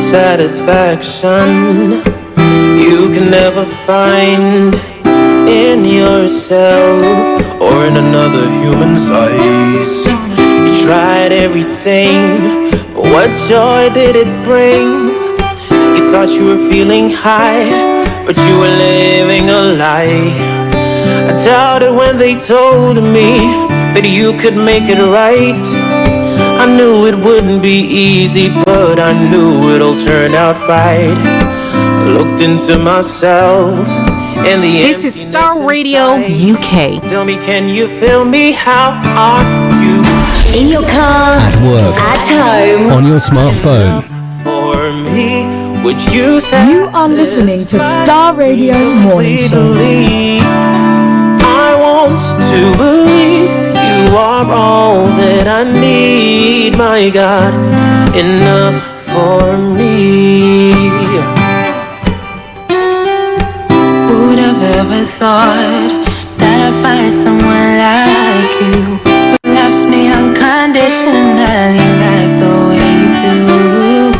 Satisfaction you can never find in yourself or in another human's eyes. You tried everything, but what joy did it bring? You thought you were feeling high, but you were living a lie. I doubted when they told me that you could make it right. I knew it wouldn't be easy, but I knew it'll turn out right. I looked into myself and the This is Starr Radio UK. Tell me, can you feel me? How are you? In your car, At work, at home, on your smartphone. For me, would you say You are listening to Starr Radio Morning Show. I want to believe you are all that I need, my God, enough for me. Who'd have ever thought that I'd find someone like you, who loves me unconditionally like the way you do.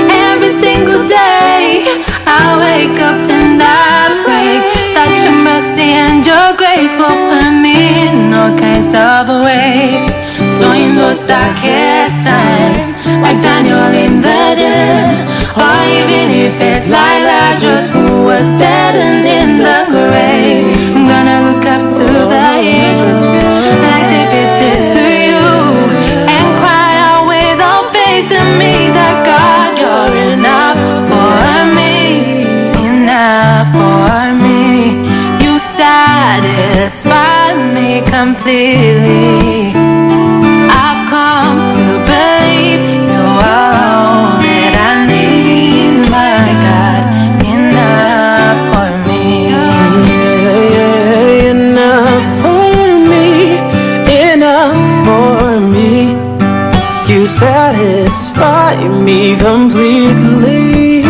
Every single day I wake up and I pray that your mercy and your grace will find me in all kinds of ways. So in those darkest times, like Daniel in the den, or even if it's like Lazarus who was dead and in the grave, I'm gonna look up to the hills like David did to you, and cry out with all faith in me that God, you're enough for me, enough for me. You satisfy me completely. I've come to believe you are all that I need, my God, enough for me. Enough for me, enough for me. You satisfy me completely.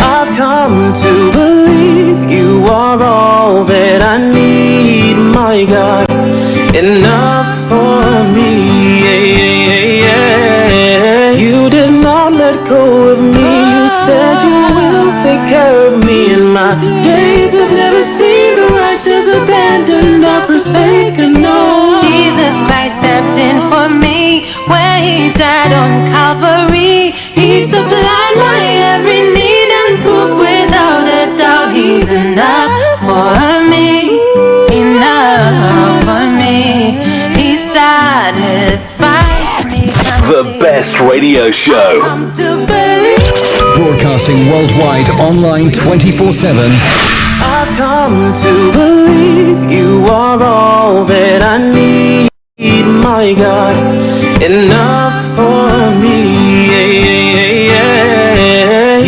I've come to believe you are all that I need, my God, enough for me. You did not let go of me. You said you will take care of me in my my days have never seen the righteous abandoned or forsaken. No, Jesus Christ stepped in for me when he died on Calvary. He supplied my every need and proved without a doubt he's enough for me. Enough for me. He satisfies me. The best radio show. Come to believe. Broadcasting worldwide, online 24/7. I've come to believe you are all that I need, my God, enough for me.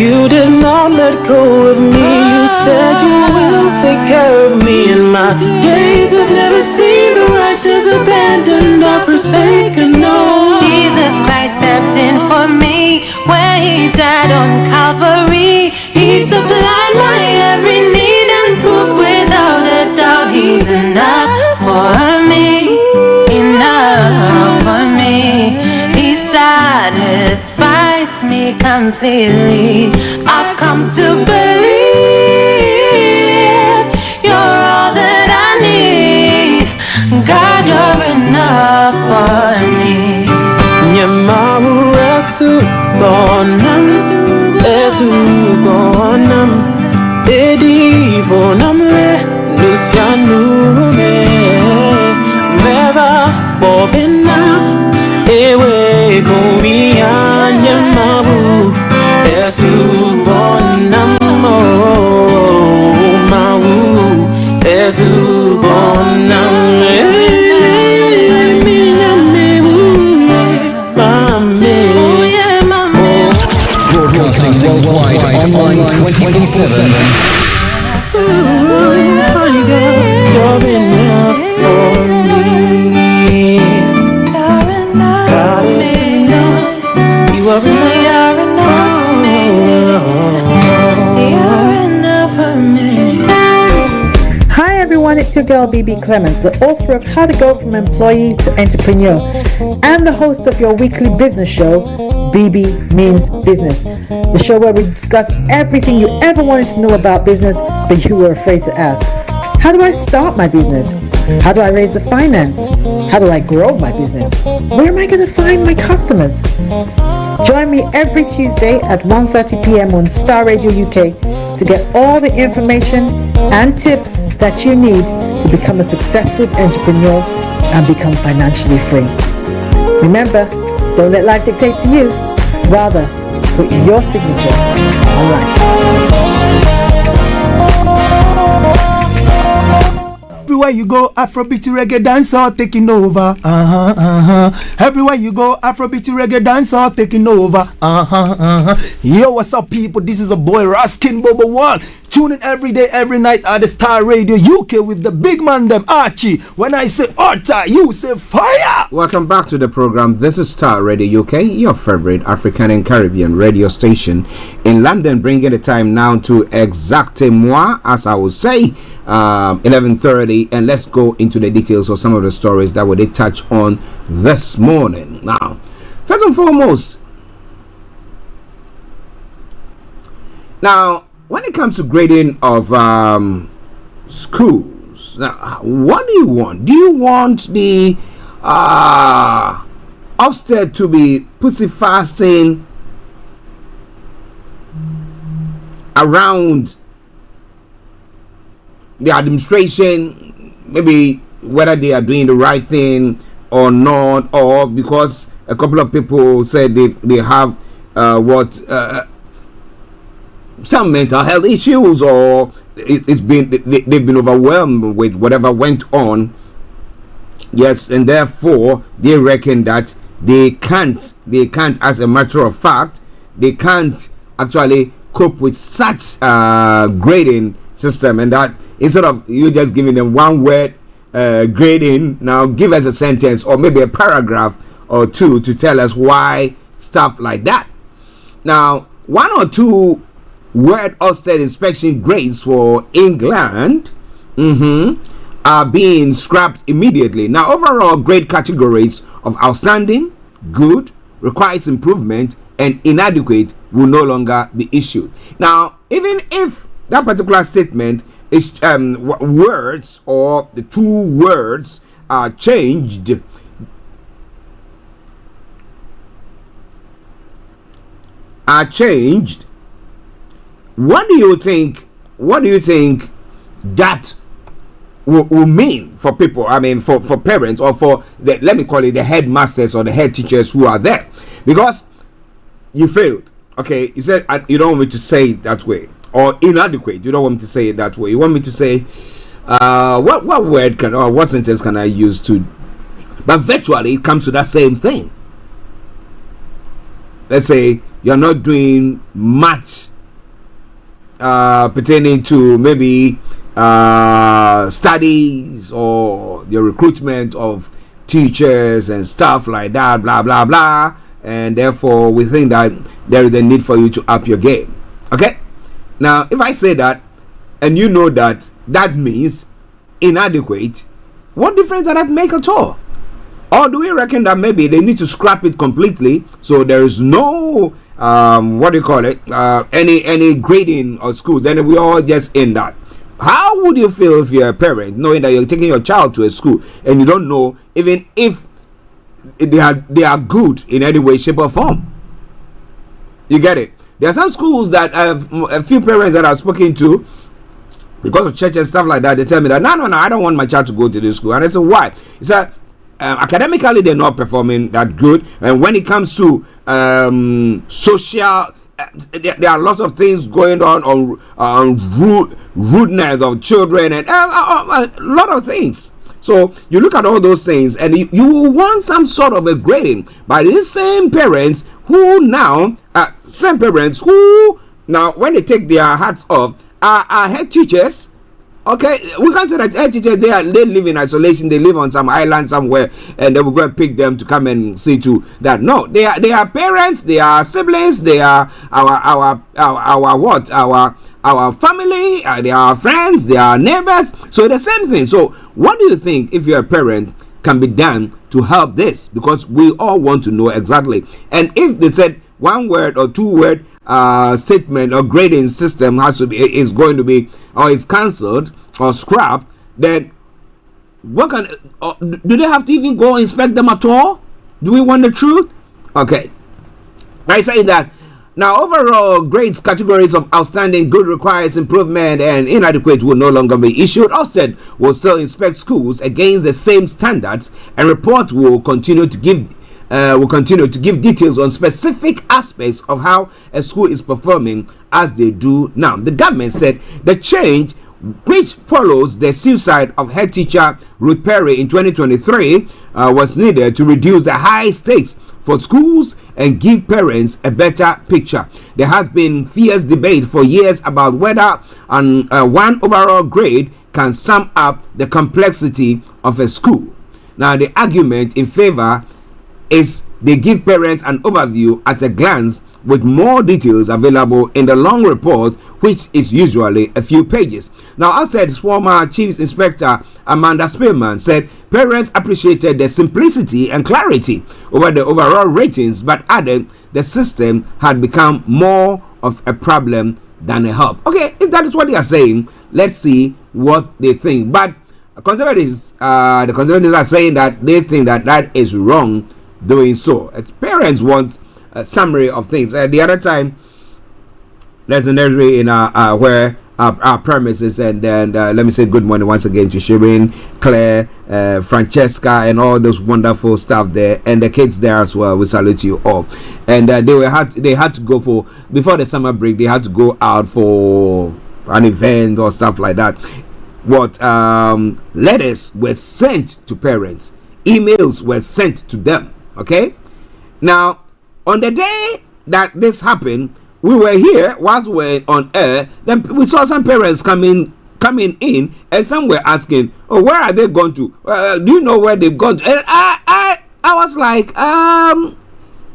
You did not let go of me. You said you will take care of me, and my days have never seen the righteous abandoned or forsaken. No, Jesus Christ stepped in for me when he died on Calvary. He supplied my every need and proved without a doubt he's enough for me. Enough for me. He satisfies me completely. I've come to believe you're all that I need. God, you're enough for me. Nyamawu esu bonam, edi bonamle, lucianume, never bobina, ewe kumia. Nyamawu esu bonam, mawu esu bonam. Broadcasting worldwide, online 24/7. You're enough for me. God is enough. You are enough for me. Hi everyone, it's your girl BB Clement, the author of How to Go from Employee to Entrepreneur and the host of your weekly business show, BB Means Business, the show where we discuss everything you ever wanted to know about business but you were afraid to ask. How do I start my business? How do I raise the finance? How do I grow my business? Where am I going to find my customers? Join me every Tuesday at 1:30 p.m. on Starr Radio UK to get all the information and tips that you need to become a successful entrepreneur and become financially free. Remember, don't let life dictate to you. Rather, put your signature on life. Everywhere you go, Afrobeat reggae dancehall taking over. Everywhere you go, Afrobeat reggae dancehall taking over. Yo, what's up, people? This is a boy Raskin Bobo One. Tune in every day, every night at the Starr Radio UK with the big man them Archie. When I say Orta, you say fire. Welcome back to the program. This is Starr Radio UK, your favorite African and Caribbean radio station in London, bringing the time now to exactement, as I would say, 11:30, and let's go into the details of some of the stories that we did touch on this morning. Now, first and foremost, now when it comes to grading of schools, now, what do you want? Do you want the Ofsted to be pussyfassing around the administration, maybe whether they are doing the right thing or not, or because a couple of people said they have some mental health issues, or they've been overwhelmed with whatever went on. Yes, and therefore they reckon that they can't, as a matter of fact, they can't actually cope with such grading system, and that instead of you just giving them one word grading, now give us a sentence or maybe a paragraph or two to tell us why stuff like that. Now, one or two word Ofsted inspection grades for England are being scrapped immediately. Now, overall grade categories of outstanding, good, requires improvement, and inadequate will no longer be issued. Now, even if that particular statement is words, or the two words are changed. What do you think that will mean for people? I mean, for parents, or for the, let me call it, the headmasters or the head teachers who are there, because you failed. Okay, you said you don't want me to say it that way, or inadequate. You don't want me to say it that way. You want me to say what word can, or what sentence can I use to? But virtually, it comes to that same thing. Let's say you're not doing much pertaining to maybe studies or your recruitment of teachers and stuff like that, blah blah blah, and therefore we think that there is a need for you to up your game. Okay, now if I say that and you know that that means inadequate, what difference does that make at all? Or do we reckon that maybe they need to scrap it completely, so there is no any grading of schools, and we all just in that? How would you feel if you're a parent knowing that you're taking your child to a school and you don't know even if they are good in any way, shape or form? You get it? There are some schools that a few parents that I've spoken to, because of church and stuff like that, they tell me that no, I don't want my child to go to this school. And I said, why? It's that academically they're not performing that good, and when it comes to social, there are lots of things going on rudeness of children and a lot of things. So you look at all those things and you want some sort of a grading by these same parents who now when they take their hats off are head teachers. Okay, we can say that head teachers, they live in isolation, they live on some island somewhere, and they will go and pick them to come and see to that. No, they are parents, they are siblings, they are our family, they are our friends, they are neighbors. So the same thing. So what do you think, if you're a parent, can be done to help this? Because we all want to know exactly. And if they said one word or two word statement or grading system is going to be, or is cancelled or scrapped, then what can do they have to even go inspect them at all? Do we want the truth? Okay, I say that now overall grades categories of outstanding, good, requires improvement, and inadequate will no longer be issued. Ofsted will still inspect schools against the same standards, and report will continue to give details on specific aspects of how a school is performing as they do now. The government said the change, which follows the suicide of head teacher Ruth Perry in 2023, was needed to reduce the high stakes for schools and give parents a better picture. There has been fierce debate for years about whether one overall grade can sum up the complexity of a school. Now, the argument in favor is they give parents an overview at a glance, with more details available in the long report, which is usually a few pages. Now, as said, former Chief Inspector Amanda Spearman said parents appreciated the simplicity and clarity over the overall ratings, but added the system had become more of a problem than a help. Okay, if that is what they are saying, let's see what they think. But the conservatives are saying that they think that that is wrong doing so. As parents want a summary of things. The other time, there's an area in where our premises, and then let me say good morning once again to Shirin, Claire, Francesca, and all those wonderful stuff there, and the kids there as well. We salute you all. And they had to go for, before the summer break, they had to go out for an event or stuff like that. What letters were sent to parents, emails were sent to them. Okay, now on the day that this happened, we were here whilst we were on air. Then we saw some parents coming in, and some were asking, "Oh, where are they going to? Do you know where they've gone to?" And I was like,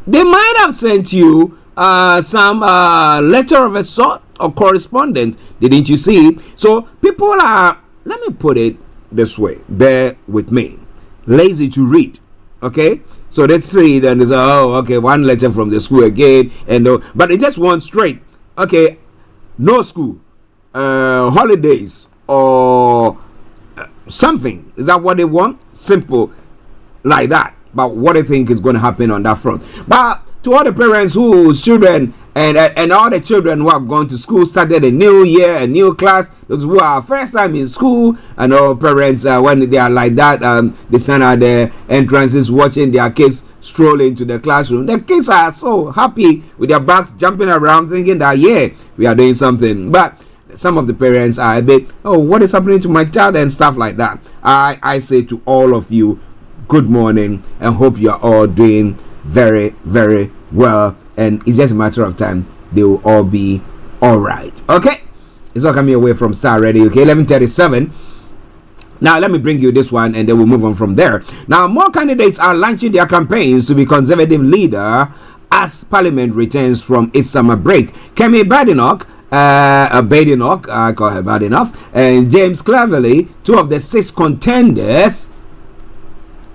they might have sent you some letter of a sort or correspondence. Didn't you see? So people are, let me put it this way, bear with me, lazy to read. Okay. So let's see, then there's one letter from the school again, and but it just went straight. Okay, no school. holidays or something. Is that what they want? Simple like that. But what do you think is going to happen on that front? But to all the parents whose children and all the children who have gone to school, started a new year, a new class, those who are first time in school, and all parents, when they are like that, they stand at the entrances watching their kids stroll into the classroom. The kids are so happy with their bags jumping around, thinking that, yeah, we are doing something. But some of the parents are a bit, oh, what is happening to my child and stuff like that. I say to all of you, good morning, and hope you are all doing very, very well, and it's just a matter of time they will all be all right. Okay, it's all coming away from Starr Radio UK 11:37. Now let me bring you this one, and then we'll move on from there. Now more candidates are launching their campaigns to be Conservative leader as Parliament returns from its summer break. Kemi Badenoch, I call her bad enough, and James Cleverly, two of the 6 contenders,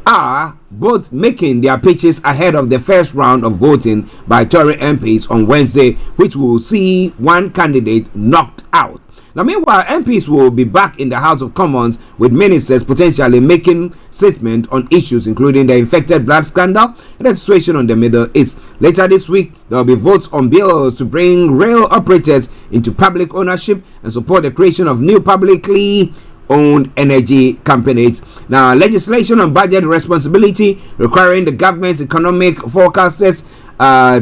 are both making their pitches ahead of the first round of voting by Tory MPs on Wednesday, which will see one candidate knocked out. Now, meanwhile, MPs will be back in the House of Commons with ministers potentially making statements on issues including the infected blood scandal and the situation on the Middle East. Later this week, there will be votes on bills to bring rail operators into public ownership and support the creation of new publicly owned energy companies. Now, legislation on budget responsibility requiring the government's economic forecasters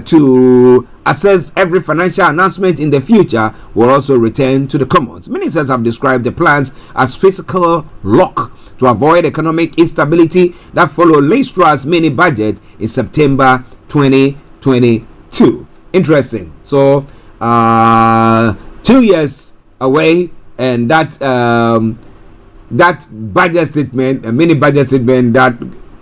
to assess every financial announcement in the future will also return to the Commons. Ministers have described the plans as fiscal lock to avoid economic instability that followed Leistra's mini budget in September 2022. Interesting. So 2 years away, and that budget statement, a mini budget statement that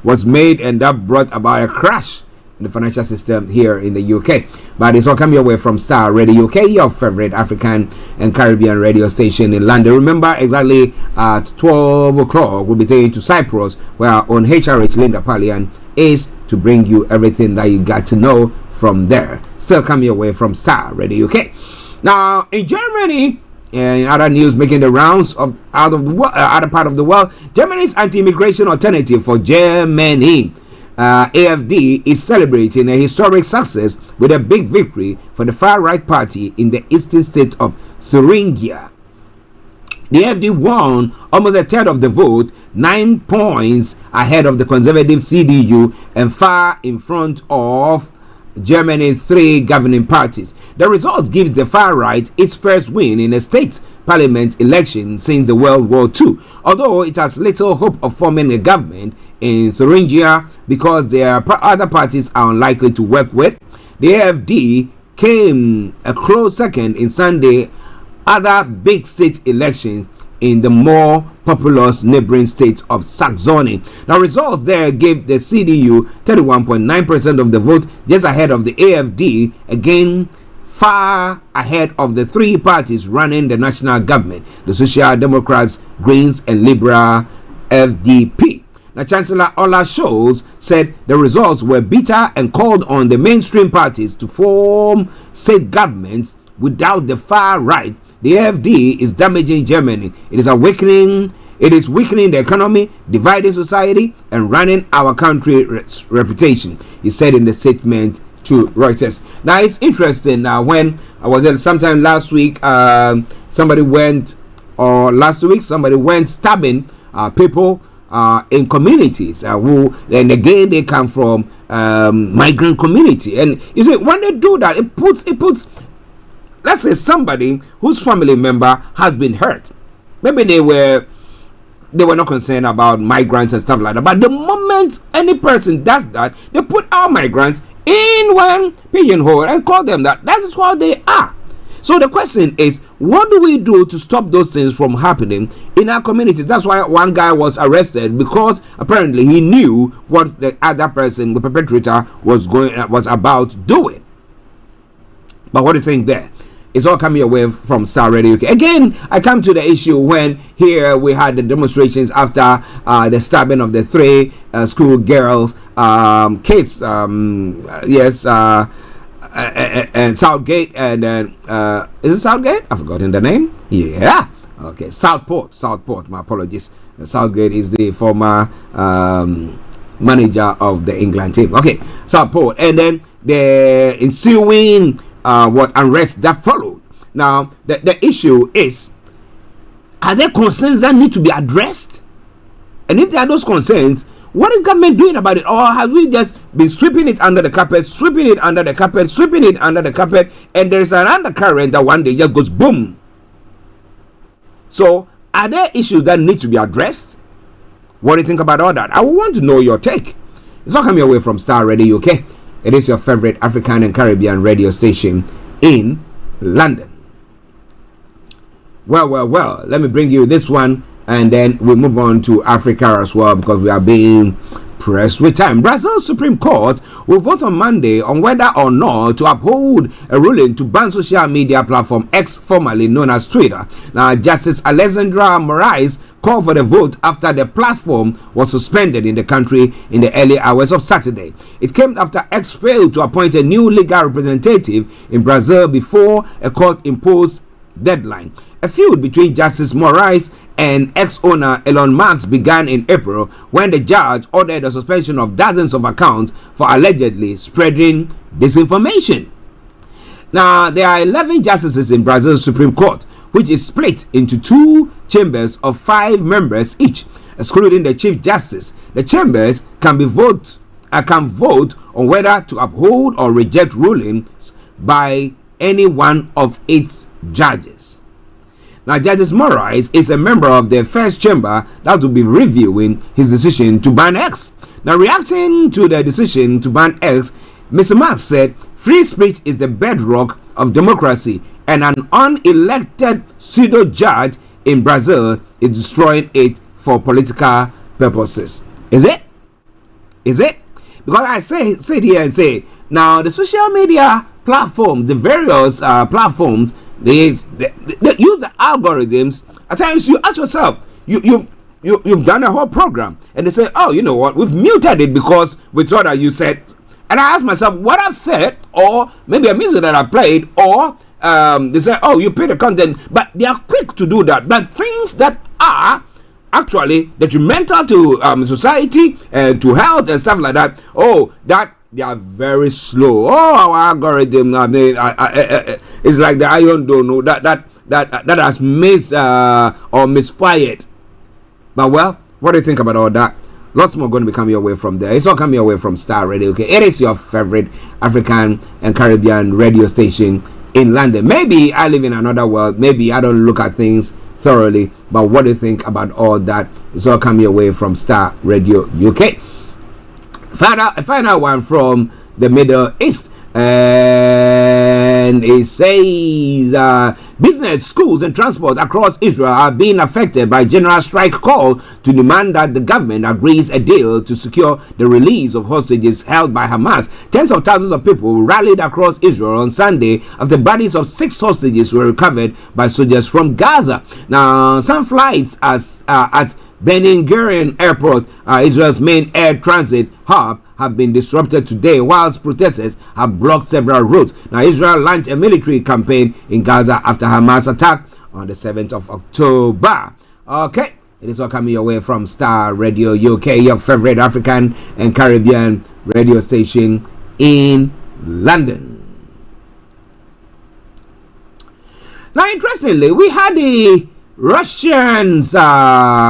was made and that brought about a crash in the financial system here in the UK. But it's all coming away from Starr Radio UK, your favorite African and Caribbean radio station in London. Remember, exactly at 12 o'clock, we'll be taking to Cyprus, where our own HRH Linda Palian is to bring you everything that you got to know from there. Still coming away from Starr Radio UK. Now, in Germany, and other news making the rounds of other part of the world, Germany's anti-immigration alternative for Germany, AFD, is celebrating a historic success with a big victory for the far-right party in the eastern state of Thuringia. The AFD won almost a third of the vote, 9 points ahead of the conservative CDU and far in front of Germany's 3 governing parties. The result gives the far right its first win in a state parliament election since the World War II, although it has little hope of forming a government in Thuringia because their other parties are unlikely to work with. The AFD came a close second in Sunday other big state elections in the more populous neighboring states of Saxony. Now, results there gave the CDU 31.9% of the vote, just ahead of the AFD, again far ahead of the 3 parties running the national government, the Social Democrats, Greens, and Liberal FDP. Now, Chancellor Olaf Scholz said the results were bitter and called on the mainstream parties to form state governments without the far right. The AfD is damaging Germany. It is weakening the economy, dividing society, and running our country's reputation, he said in the statement to Reuters. Now, it's interesting. When I was there sometime last week, somebody went stabbing people in communities who, and again, they come from migrant community. And you see, when they do that, it puts let's say somebody whose family member has been hurt. Maybe they were not concerned about migrants and stuff like that. But the moment any person does that, they put our migrants in one pigeonhole and call them that. That is what they are. So the question is, what do we do to stop those things from happening in our communities? That's why one guy was arrested, because apparently he knew what the other person, the perpetrator, was about doing. But what do you think there? It's all coming away from Starr Radio UK. Again, I come to the issue when here we had the demonstrations after the stabbing of the 3 school girls, kids. and Southgate, and then is it Southgate? I've forgotten the name. Yeah. Okay, Southport. My apologies. Southgate is the former manager of the England team. Okay, Southport, and then the ensuing unrest that followed. Now, the issue is: are there concerns that need to be addressed? And if there are those concerns, what is government doing about it? Or have we just been sweeping it under the carpet, and there's an undercurrent that one day just goes boom? So, are there issues that need to be addressed? What do you think about all that? I want to know your take. It's all coming away from Starr Radio UK. It is your favorite African and Caribbean radio station in London. Well, let me bring you this one, and then we'll move on to Africa as well, because we are being pressed with time. Brazil's Supreme Court will vote on Monday on whether or not to uphold a ruling to ban social media platform X, formerly known as Twitter. Now, Justice Alexandra Moraes called for the vote after the platform was suspended in the country in the early hours of Saturday. It came after X failed to appoint a new legal representative in Brazil before a court-imposed deadline. A feud between Justice Moraes and ex-owner Elon Musk began in April when the judge ordered the suspension of dozens of accounts for allegedly spreading disinformation. Now, there are 11 justices in Brazil's Supreme Court, which is split into 2 chambers of 5 members each, excluding the Chief Justice. The chambers can vote on whether to uphold or reject rulings by any one of its judges. Now, Justice Moraes is a member of the first chamber that will be reviewing his decision to ban X. Now, reacting to the decision to ban X, Mr. Marx said, "Free speech is the bedrock of democracy, and an unelected pseudo-judge in Brazil is destroying it for political purposes." Is it? Because I sit here and say, now the social media platforms, the various platforms, they use the algorithms. At times you ask yourself, you've done a whole program, and they say, oh, you know what, we've muted it because we thought that you said. And I ask myself what I've said, or maybe a music that I played, or they say, oh, you pay the content, but they are quick to do that. But things that are actually detrimental to society and to health and stuff like that, that they are very slow. Our algorithm, it's like the iron don't that has missed or misfired. But well, what do you think about all that? Lots more going to be coming your way from there. It's all coming your way from Starr Radio. Okay, it is your favorite African and Caribbean radio station in London. Maybe I live in another world. Maybe I don't look at things thoroughly. But what do you think about all that? It's all coming your way from Starr Radio UK. A final one from the Middle East, and it says business, schools and transport across Israel are being affected by general strike call to demand that the government agrees a deal to secure the release of hostages held by Hamas. Tens of thousands of people rallied across Israel on Sunday after bodies of 6 hostages were recovered by soldiers from Gaza. Now, some flights at Ben Gurion Airport, Israel's main air transit hub, have been disrupted today, whilst protesters have blocked several routes. Now, Israel launched a military campaign in Gaza after Hamas attack on the 7th of October. Okay, it is all coming your way from Starr Radio UK, your favorite African and Caribbean radio station in London. Now, interestingly, we had the Russians Wagner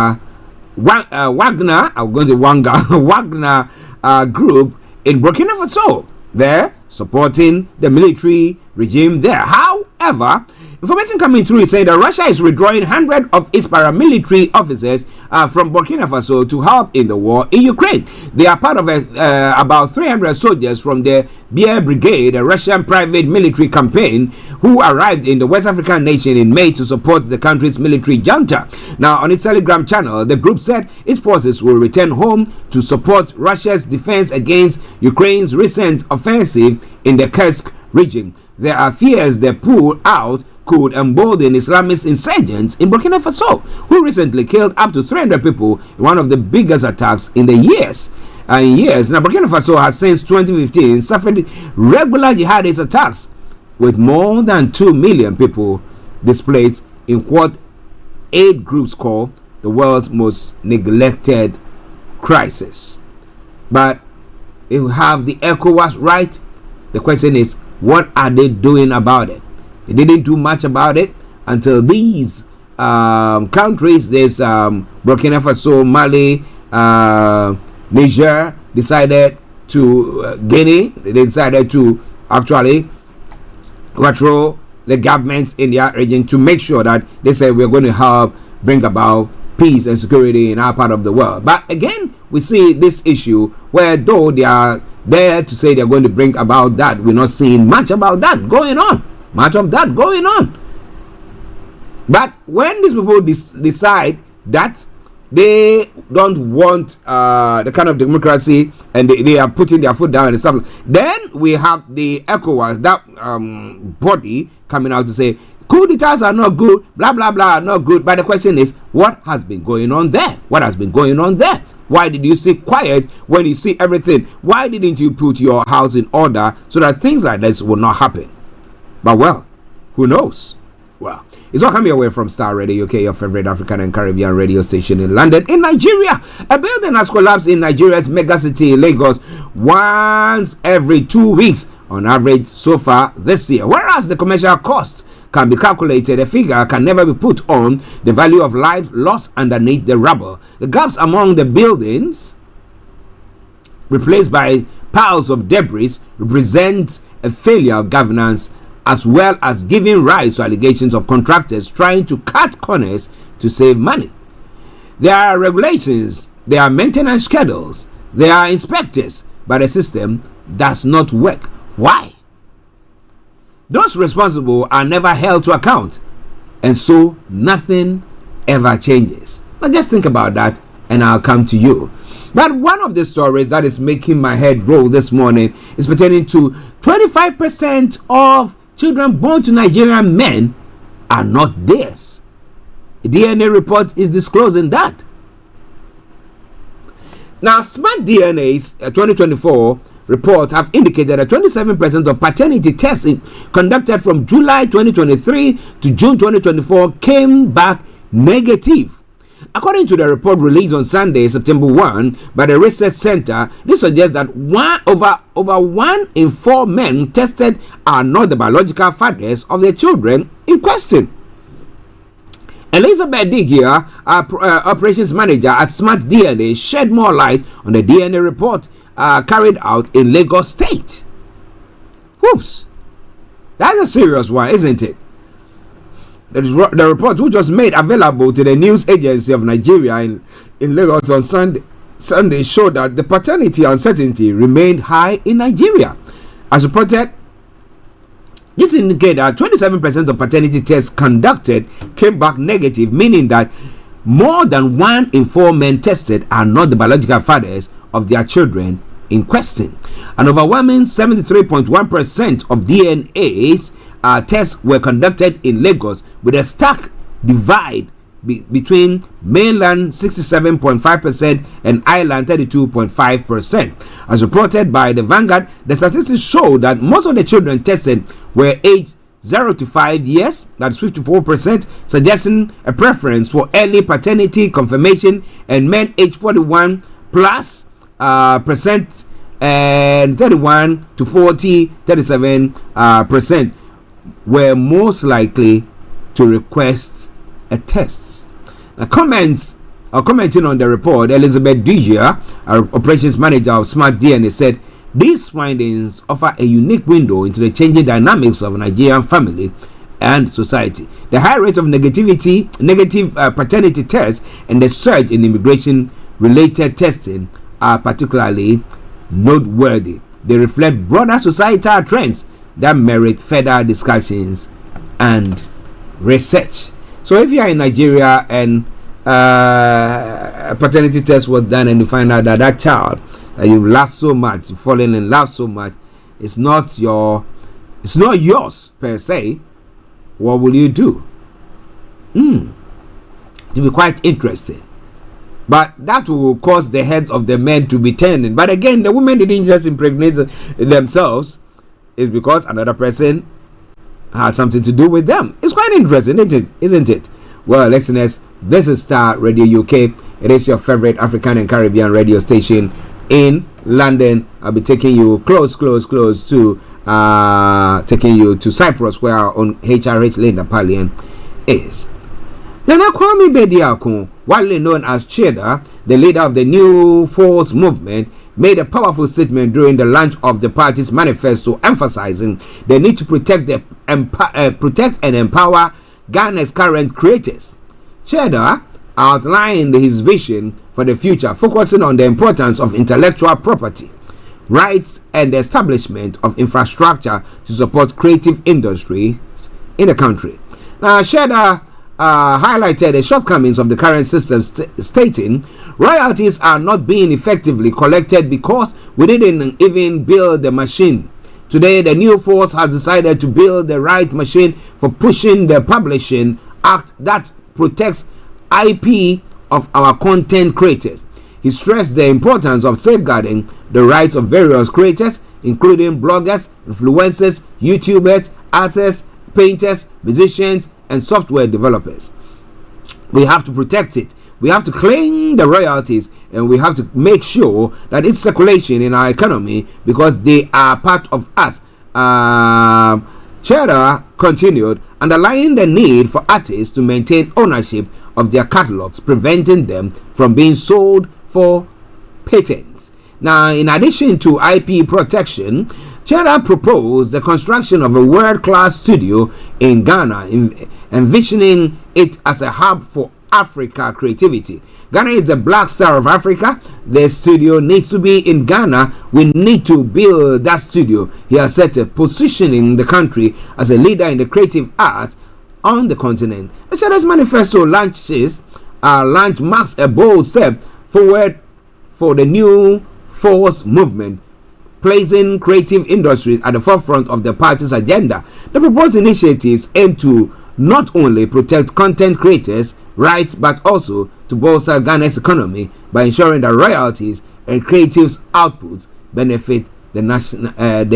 group in Burkina Faso. They're supporting the military regime there. However, information coming through is saying that Russia is withdrawing hundreds of its paramilitary officers from Burkina Faso to help in the war in Ukraine. They are part of about 300 soldiers from the Beer Brigade, a Russian private military campaign, who arrived in the West African nation in May to support the country's military junta. Now, on its Telegram channel, the group said its forces will return home to support Russia's defense against Ukraine's recent offensive in the Kursk region. There are fears the pull out could embolden Islamist insurgents in Burkina Faso, who recently killed up to 300 people in one of the biggest attacks in the years. years. Now, Burkina Faso has since 2015 suffered regular jihadist attacks with more than 2 million people displaced in what 8 groups call the world's most neglected crisis. But if you have the ECOWAS right, the question is, what are they doing about it? They didn't do much about it until these countries, there's Burkina Faso, Mali, Niger, decided to Guinea, they decided to actually control the governments in their region to make sure that they said we're going to help bring about peace and security in our part of the world. But again, we see this issue where though they are there to say they're going to bring about that, we're not seeing much about that going on. Much of that going on. But when these people decide that they don't want the kind of democracy and they are putting their foot down and stuff, then we have the ECOWAS, that body coming out to say coup d'etats are not good, blah blah blah, not good. But the question is, what has been going on there? What has been going on there? Why did you sit quiet when you see everything? Why didn't you put your house in order so that things like this will not happen? But well, who knows? Well, it's all coming away from Starr Radio UK, your favorite African and Caribbean radio station in London. In Nigeria, a building has collapsed in Nigeria's megacity, Lagos, once every 2 weeks on average so far this year. Whereas the commercial costs can be calculated, a figure can never be put on the value of life lost underneath the rubble. The gaps among the buildings, replaced by piles of debris, represent a failure of governance, as well as giving rise to allegations of contractors trying to cut corners to save money. There are regulations, there are maintenance schedules, there are inspectors, but the system does not work. Why? Those responsible are never held to account, and so nothing ever changes. Now just think about that and I'll come to you. But one of the stories that is making my head roll this morning is pertaining to 25% of children born to Nigerian men are not theirs. A DNA report is disclosing that. Now, Smart DNA's 2024 report have indicated that 27% of paternity tests conducted from July 2023 to June 2024 came back negative. According to the report released on Sunday, September 1, by the Research Center, this suggests that over 1 in 4 men tested are not the biological fathers of their children in question. Elizabeth Digia, operations manager at Smart DNA, shed more light on the DNA report carried out in Lagos State. Whoops, that's a serious one, isn't it? The report, which was made available to the news agency of Nigeria in Lagos on Sunday, showed that the paternity uncertainty remained high in Nigeria. As reported, this indicated that 27% of paternity tests conducted came back negative, meaning that more than 1 in 4 men tested are not the biological fathers of their children in question. An overwhelming 73.1% of DNA's tests were conducted in Lagos, with a stark divide between mainland 67.5% and island 32.5%. As reported by the Vanguard, the statistics show that most of the children tested were aged 0 to 5 years, that's 54%, suggesting a preference for early paternity confirmation, and men aged 41 plus percent and 31 to 40, 37% were most likely to request a test. Now, commenting on the report, Elizabeth Digia, our operations manager of Smart DNA, said these findings offer a unique window into the changing dynamics of Nigerian family and society. The high rate of negative paternity tests, and the surge in immigration-related testing are particularly noteworthy. They reflect broader societal trends that merit further discussions and research. So if you are in Nigeria and a paternity test was done and you find out that that child that you've loved so much, you've fallen in love so much, it's not yours per se, what will you do? To be quite interesting. But that will cause the heads of the men to be turning. But again, the women didn't just impregnate themselves. It's because another person had something to do with them. It's quite interesting, isn't it? Well, listeners, this is Star Radio UK. It is your favorite African and Caribbean radio station in London. I'll be taking you close to taking you to Cyprus, where our own HRH Linda Pallian is. Nana Kwame Bediako, widely known as Cheddar, the leader of the New Force movement, made a powerful statement during the launch of the party's manifesto, emphasizing the need to protect and empower Ghana's current creators. Cheddar outlined his vision for the future, focusing on the importance of intellectual property rights and the establishment of infrastructure to support creative industries in the country. Now, Cheddar highlighted the shortcomings of the current system, stating royalties are not being effectively collected because we didn't even build the machine. Today, the new force has decided to build the right machine for pushing the Publishing Act that protects IP of our content creators. He stressed the importance of safeguarding the rights of various creators, including bloggers, influencers, YouTubers, artists, painters, musicians, and software developers. We have to protect it. We have to claim the royalties, and we have to make sure that it's circulation in our economy because they are part of us. Cheddar continued, underlying the need for artists to maintain ownership of their catalogs, preventing them from being sold for patents. Now, in addition to IP protection, Cheddar proposed the construction of a world-class studio in Ghana, envisioning it as a hub for Africa creativity. Ghana is the black star of Africa. The studio needs to be in Ghana. We need to build that studio. He has said, positioning the country as a leader in the creative arts on the continent. The Cheddar's manifesto launch marks a bold step forward for the new force movement, placing creative industries at the forefront of the party's agenda. The proposed initiatives aim to not only protect content creators' rights but also to bolster Ghana's economy by ensuring that royalties and creative outputs benefit the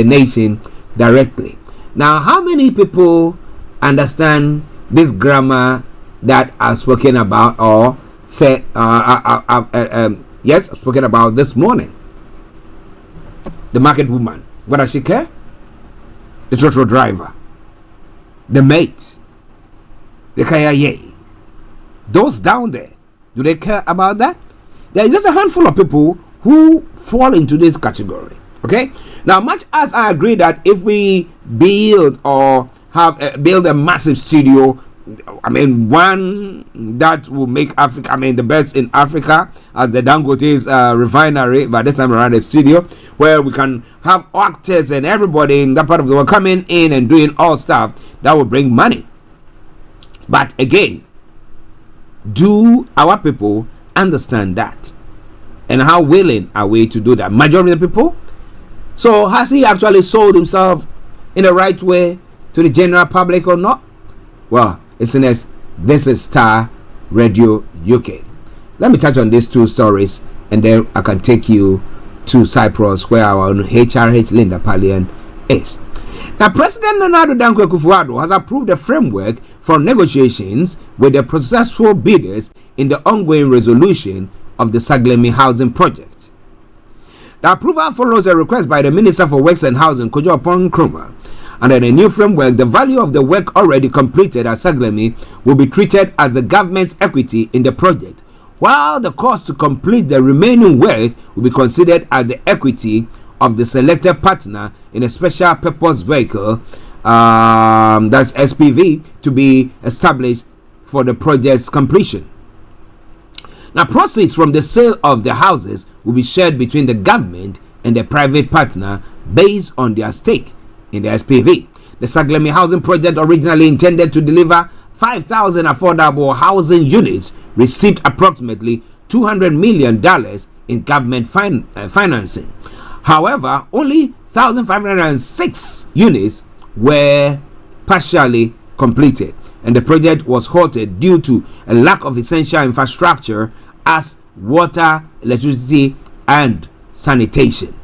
nation directly. Now, how many people understand this grammar that I've spoken about or said spoken about this morning? The market woman, what does she care? The trotro driver, the mate, the kaya. Those down there, do they care about that? There is just a handful of people who fall into this category. Okay, now much as I agree that if we build or build a massive studio, I mean one that will make Africa, I mean the best in Africa, as the Dangote's refinery, but this time around a studio where we can have actors and everybody in that part of the world coming in and doing all stuff that will bring money. But again, do our people understand that? And how willing are we to do that? Majority of the people. So has he actually sold himself in the right way to the general public or not? Well, listeners, this is Star Radio UK. Let me touch on these two stories and then I can take you to Cyprus, where our own HRH Linda Pallian is. Now, President Nana Dankwa Akufo-Addo has approved a framework for negotiations with the successful bidders in the ongoing resolution of the Saglemi housing project. The approval follows a request by the Minister for Works and Housing, Kojo Oppong-Nkrumah. Under the new framework, the value of the work already completed at Saglemi will be treated as the government's equity in the project, while the cost to complete the remaining work will be considered as the equity of the selected partner in a special purpose vehicle, that's SPV, to be established for the project's completion. Now, proceeds from the sale of the houses will be shared between the government and the private partner based on their stake in the SPV. The Saglemi housing project, originally intended to deliver 5,000 affordable housing units, received approximately $200 million in government financing. However, only 1,506 units were partially completed, and the project was halted due to a lack of essential infrastructure as water, electricity, and sanitation.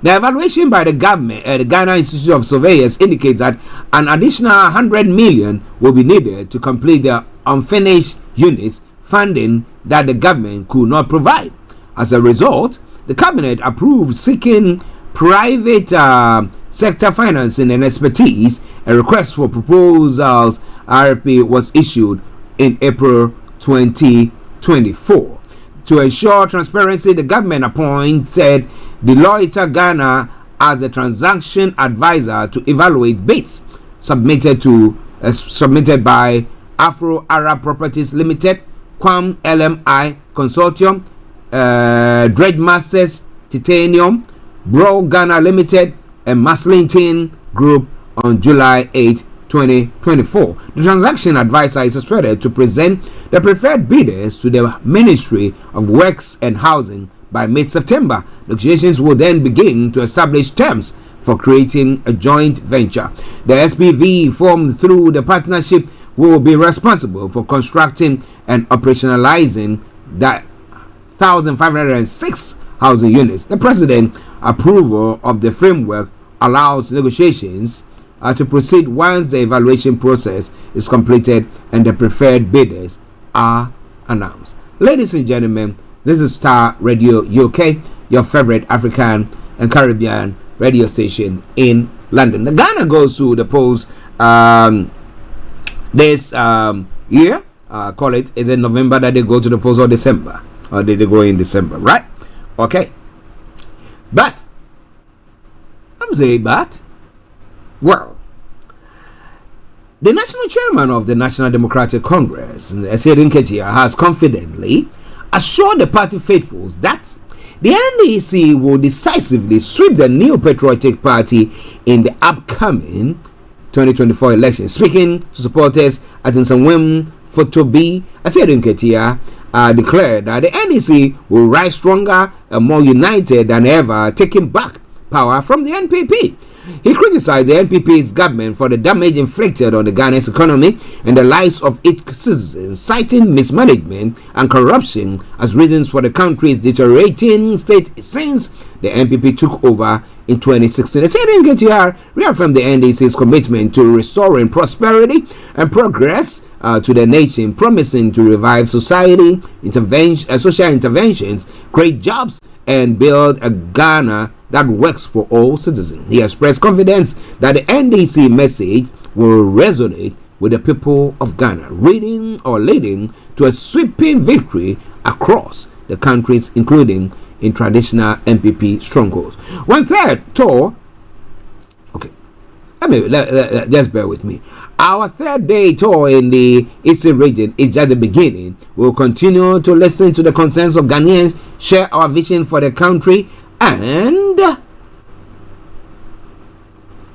The evaluation by the government, the Ghana Institute of Surveyors, indicates that an additional 100 million will be needed to complete the unfinished units, funding that the government could not provide. As a result, the cabinet approved seeking private sector financing and expertise. A request for proposals RFP was issued in April 2024. To ensure transparency, the government appointed Deloitte Ghana as a transaction advisor to evaluate bids submitted by Afro Arab Properties Limited, Quam LMI Consortium, Dredge Titanium, Bro Ghana Limited, and Maslington Group on July 8, 2024. The transaction advisor is expected to present the preferred bidders to the Ministry of Works and Housing by mid-September. Negotiations will then begin to establish terms for creating a joint venture. The SPV formed through the partnership will be responsible for constructing and operationalizing that 1,506 housing units. The president approval of the framework allows negotiations to proceed once the evaluation process is completed and the preferred bidders are announced. Ladies and gentlemen, this is Starr Radio UK, your favorite African and Caribbean radio station in London. The Ghana goes to the polls this year. Call it, is it November that they go to the polls, or December? Or did they go in December, right? Okay. But, I'm saying, well, the national chairman of the National Democratic Congress, Esiedin Ketia, has confidently assured the party faithfuls that the NDC will decisively sweep the New Patriotic Party in the upcoming 2024 election. Speaking to supporters at Nsanwem Fotobi, Esiedin Ketia declared that the NDC will rise stronger and more united than ever, taking back power from the NPP. He criticized the NPP's government for the damage inflicted on the Ghanaian economy and the lives of its citizens, citing mismanagement and corruption as reasons for the country's deteriorating state since the NPP took over in 2016. The Esiedin Ketia reaffirmed the NDC's commitment to restoring prosperity and progress to the nation, promising to revive social interventions, create jobs, and build a Ghana that works for all citizens. He expressed confidence that the NDC message will resonate with the people of Ghana, leading to a sweeping victory across the countries, including in traditional NPP strongholds. One third tour. Okay, just bear with me. Our third day tour in the Eastern region is just the beginning. We'll continue to listen to the concerns of Ghanaians, share our vision for the country, and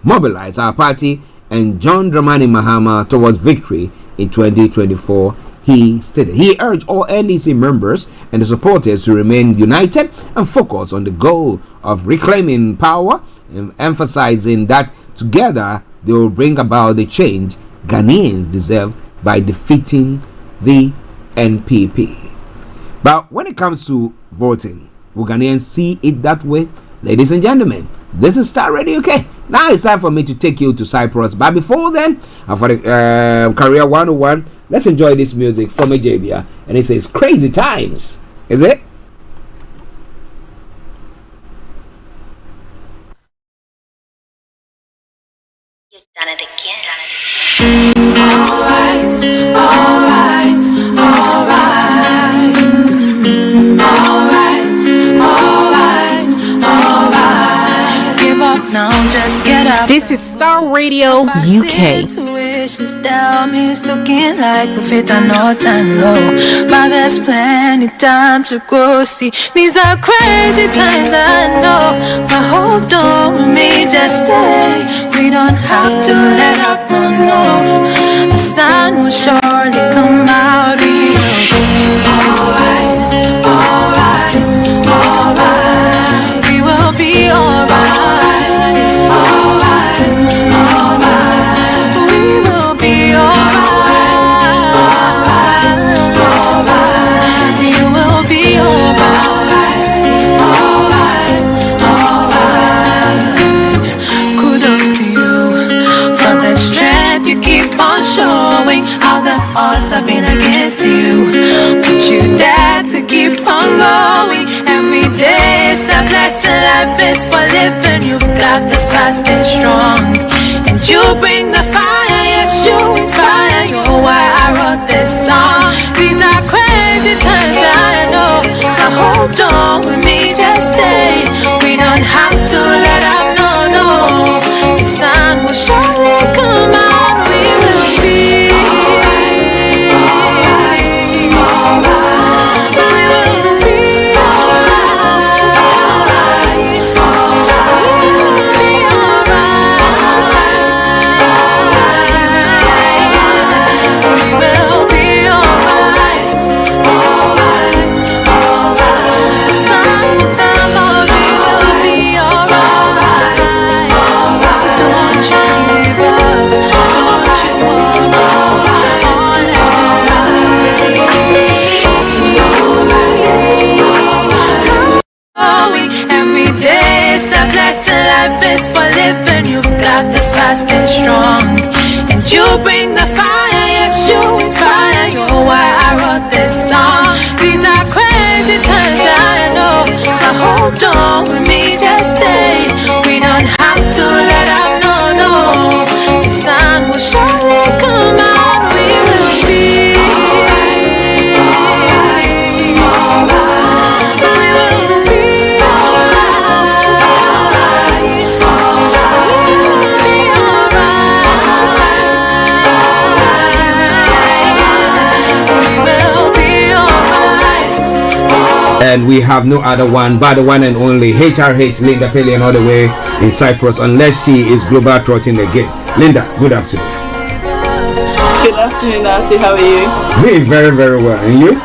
mobilize our party and John Dramani Mahama towards victory in 2024, he stated. He urged all NDC members and the supporters to remain united and focus on the goal of reclaiming power, and emphasizing that together they will bring about the change Ghanaians deserve by defeating the NPP. But when it comes to voting, will Ghanaians see it that way? Ladies and gentlemen, this is Starr Radio UK. Now it's time for me to take you to Cyprus. But before then, for the Career 101, let's enjoy this music from Ajabia. And it says Crazy Times. Is it? You've done it again. Alright, alright, alright. Alright, alright, alright. Give up now, just get up. This is Starr Radio UK. Situations down, he's looking like we fit on no time low. But there's plenty time to go see. These are crazy times, I know. But hold on with me, just stay. We don't have to let up, oh no. The sun will surely come out. We will be alright, alright, alright. We will be alright, alright, alright. We will be alright, alright, alright. You will be alright. is for living. You've got this fast and strong, and you bring the fire. Yes, you inspire. You're why I wrote this song. These are crazy times, I know. So hold on with me, just stay. We don't have to let up, no. The sun will surely come out. We will be alright. We will be alright. We will be alright. We will be alright. The sun will come out. We will be alright. Don't you give up. Don't you walk on every day is a blessing. Life is for living. You've got this fast and strong, and you bring the fire. Yes, you inspire. You're why I wrote this song. These are crazy times, I know. So hold on with me, just stay. We don't have to let up, no. The sun will surely come out. We will be alright. We will be alright. We will be alright. We will be alright. And we have no other one but the one and only HRH Linda Pelion all the way in Cyprus, unless she is global trotting again. Linda, good afternoon. Good afternoon, Archie. How are you? Doing very, very well. And you?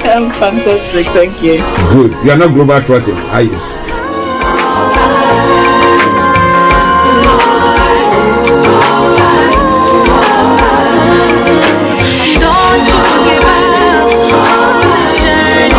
I'm fantastic, thank you. Good. You are not global trotting, are you? Don't you give up on this journey.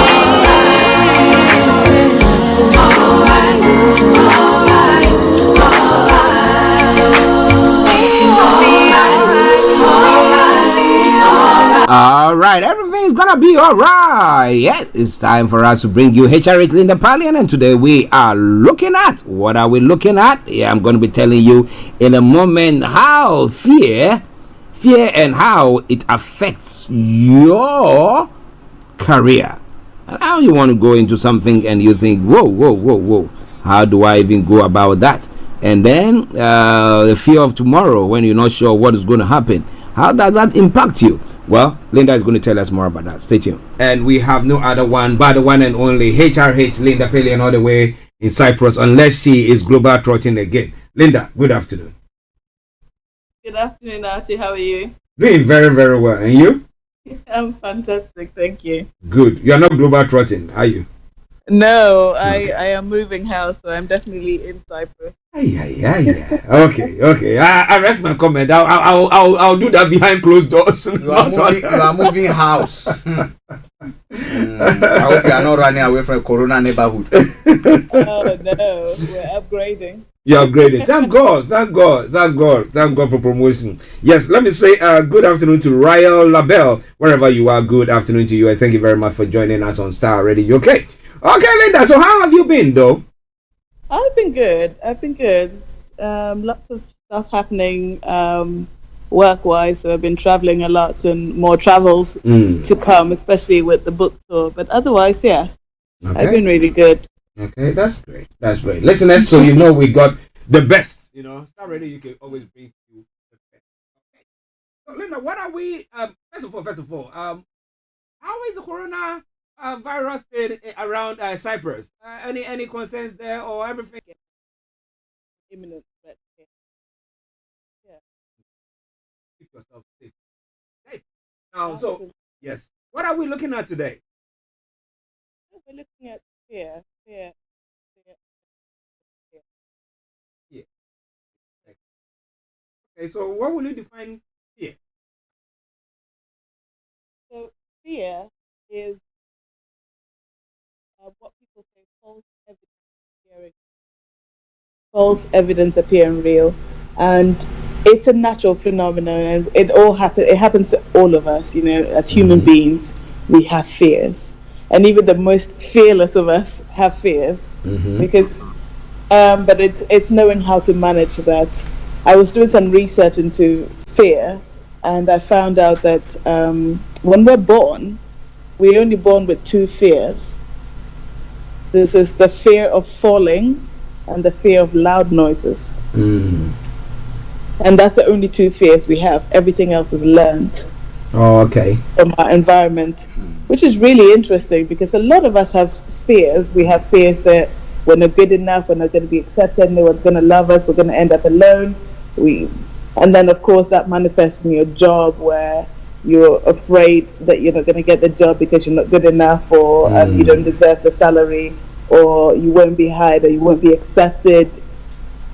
All right, everything is gonna be all right. Yeah, it's time for us to bring you HRH Linda Palian, and today we are looking at what are we looking at? Yeah, I'm going to be telling you in a moment how fear and how it affects your career. And how you want to go into something and you think, whoa, how do I even go about that? And then the fear of tomorrow when you're not sure what is going to happen. How does that impact you? Well, Linda is going to tell us more about that. Stay tuned. And we have no other one but the one and only HRH Linda Pelion all the way in Cyprus, unless she is global trotting again. Linda, good afternoon. Good afternoon, Archie. How are you? Doing very, very well. And you? I'm fantastic, thank you. Good. You are not global trotting, are you? No, I am moving house, so I'm definitely in Cyprus. Yeah. Okay. I rest my comment. I'll do that behind closed doors. You are moving house. I hope you are not running away from a Corona neighborhood. Oh no, we're upgrading. You're upgrading. Thank God for promotion. Yes, let me say good afternoon to Ryle Labelle, wherever you are. Good afternoon to you, and thank you very much for joining us on Starr Radio. Okay, Linda. So how have you been, though? I've been good. Lots of stuff happening work-wise. So I've been traveling a lot, and more travels to come, especially with the book tour. But otherwise, yes, Okay. I've been really good. Okay, that's great. Listeners, so you know we got the best. You know, Starr Radio, you can always bring you the best. Okay. So, Linda, what are we? First of all, how is the corona virus thing around Cyprus? Any concerns there or everything? Imminent threat. Yeah. Keep yourself safe. Hey. Now, so yes, what are we looking at today? We're looking at fear. Okay, so what will you define fear? So fear is what people say false evidence appearing real, and it's a natural phenomenon, and it happens to all of us. You know, as human beings, we have fears, and even the most fearless of us have fears, because but it's knowing how to manage that. I was doing some research into fear, and I found out that when we're born, we're only born with two fears. This is the fear of falling and the fear of loud noises. And that's the only two fears we have. Everything else is learned. Oh, okay. From our environment, which is really interesting because a lot of us have fears. We have fears that we're not good enough, we're not going to be accepted, no one's going to love us, we're going to end up alone. And then, of course, that manifests in your job where you're afraid that you're not going to get the job because you're not good enough, or you don't deserve the salary, or you won't be hired, or you won't be accepted,